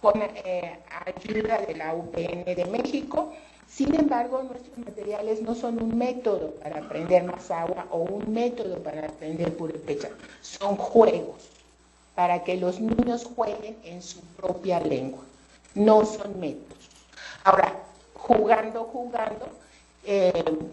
con ayuda de la UPN de México. Sin embargo, nuestros materiales no son un método para aprender Mazahua o un método para aprender purépecha, son juegos, para que los niños jueguen en su propia lengua, no son métodos. Ahora, jugando,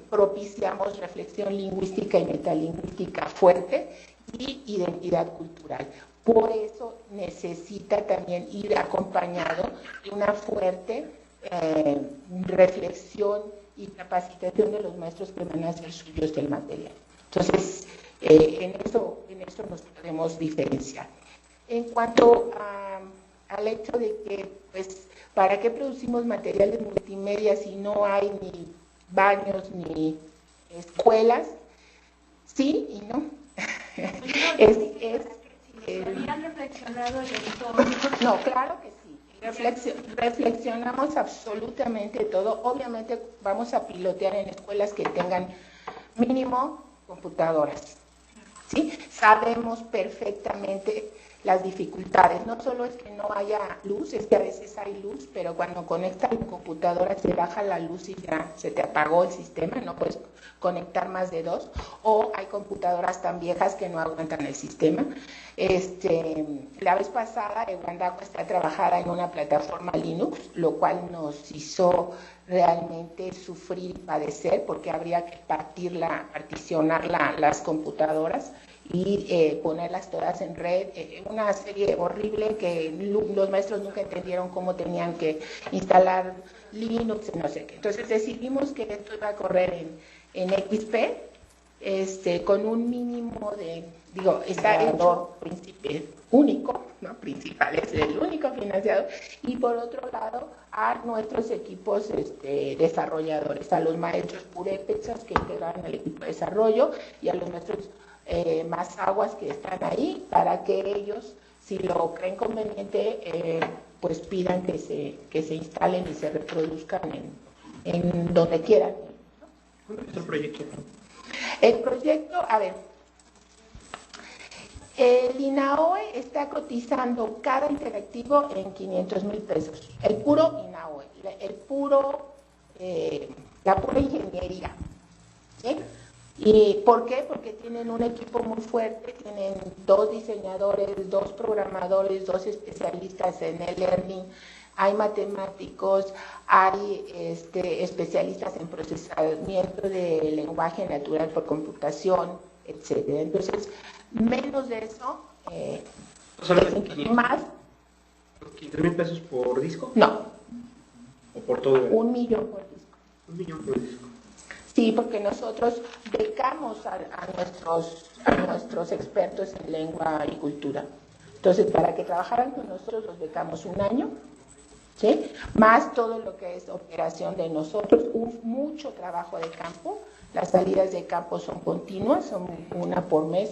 propiciamos reflexión lingüística y metalingüística fuerte y identidad cultural. Por eso necesita también ir acompañado de una fuerte reflexión y capacitación de los maestros que van a hacer suyos del material. Entonces, en eso nos podemos diferenciar. En cuanto al hecho de que, pues, ¿para qué producimos materiales multimedia si no hay ni baños ni escuelas? Sí y no. ¿Habían reflexionado en esto? No, claro que sí. Reflexionamos absolutamente todo. Obviamente vamos a pilotear en escuelas que tengan mínimo computadoras. ¿Sí? Sabemos perfectamente las dificultades. No solo es que no haya luz, es que a veces hay luz, pero cuando conectas la computadora se baja la luz y ya se te apagó el sistema, no puedes conectar más de 2, o hay computadoras tan viejas que no aguantan el sistema. La vez pasada, Ewandako está trabajada en una plataforma Linux, lo cual nos hizo realmente sufrir y padecer, porque habría que particionar las computadoras y ponerlas todas en red, una serie horrible que los maestros nunca entendieron cómo tenían que instalar Linux, no sé qué. Entonces decidimos que esto iba a correr en XP, con un mínimo de, está hecho único, ¿no? Principal, es el único financiador, y por otro lado a nuestros equipos desarrolladores, a los maestros purépechas que integran el equipo de desarrollo y a los maestros Mazahuas que están ahí, para que ellos, si lo creen conveniente, pues pidan que se instalen y se reproduzcan en donde quieran. ¿Cuánto es el proyecto? El proyecto, a ver, el INAOE está cotizando cada interactivo en 500,000 pesos. El puro INAOE, la pura ingeniería. ¿Sí? ¿Y por qué? Porque tienen un equipo muy fuerte, tienen 2 diseñadores, 2 programadores, 2 especialistas en e-learning, hay matemáticos, hay especialistas en procesamiento de lenguaje natural por computación, etcétera. Entonces, menos de eso, más. ¿$500,000 pesos por disco? No. ¿O por todo? 1 millón por disco. 1 millón por disco. Sí, porque nosotros becamos a nuestros expertos en lengua y cultura. Entonces, para que trabajaran con nosotros, los becamos 1 año, ¿sí? Más todo lo que es operación de nosotros, mucho trabajo de campo. Las salidas de campo son continuas, son 1 por mes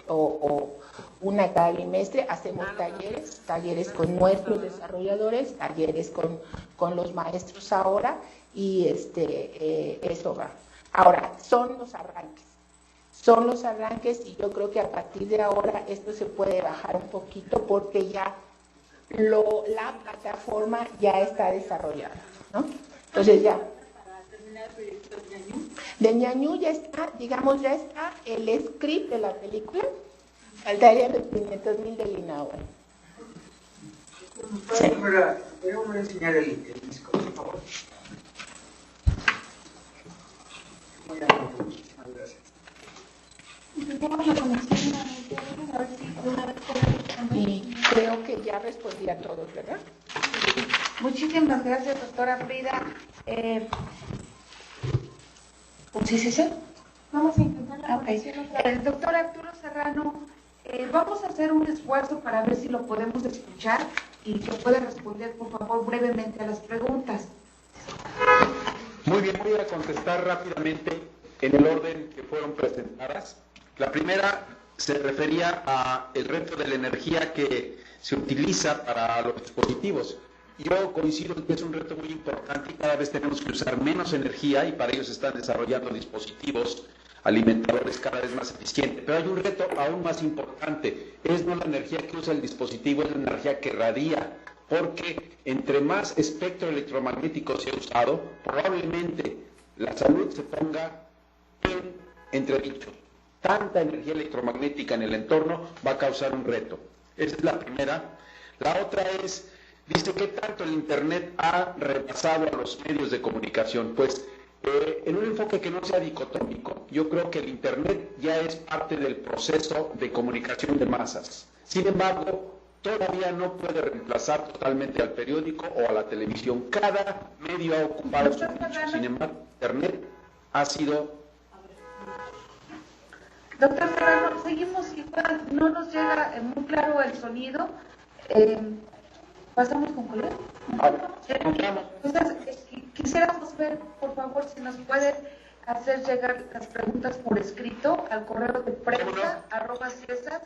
o 1 cada bimestre. Hacemos talleres con nuestros desarrolladores, talleres con los maestros ahora, y eso va. Ahora, son los arranques, y yo creo que a partir de ahora esto se puede bajar un poquito, porque ya la plataforma ya está desarrollada, ¿no? Entonces ya. ¿Para terminar el proyecto de Ñañú? De Ñañú ya está el script de la película, faltaría los 500,000 del INAOE. Sí. ¿Puede volver a enseñar el disco, por favor? Muy bien, gracias. Y creo que ya respondí a todos, ¿verdad? Muchísimas gracias, doctora Frida. ¿Sí? Vamos a intentar la conexión otra vez. El doctor Arturo Serrano, vamos a hacer un esfuerzo para ver si lo podemos escuchar. y que pueda responder, por favor, brevemente a las preguntas. Muy bien, voy a contestar rápidamente en el orden que fueron presentadas. La primera se refería a el reto de la energía que se utiliza para los dispositivos. Yo coincido en que es un reto muy importante y cada vez tenemos que usar menos energía y para ello se están desarrollando dispositivos alimentadores cada vez más eficientes. Pero hay un reto aún más importante, es no la energía que usa el dispositivo, es la energía que radia, porque entre más espectro electromagnético se ha usado, probablemente la salud se ponga en entredicho. Tanta energía electromagnética en el entorno va a causar un reto. Esa es la primera. La otra es, dice, ¿qué tanto el Internet ha rebasado a los medios de comunicación? Pues en un enfoque que no sea dicotómico, yo creo que el Internet ya es parte del proceso de comunicación de masas. Sin embargo, todavía no puede reemplazar totalmente al periódico o a la televisión. Cada medio ha ocupado su nicho. Sin embargo, Internet ha sido... Doctor Serrano, seguimos igual, no nos llega muy claro el sonido. ¿Pasamos con colega? Entonces, quisiéramos ver, por favor, si nos puede hacer llegar las preguntas por escrito al correo de prensa @ciesas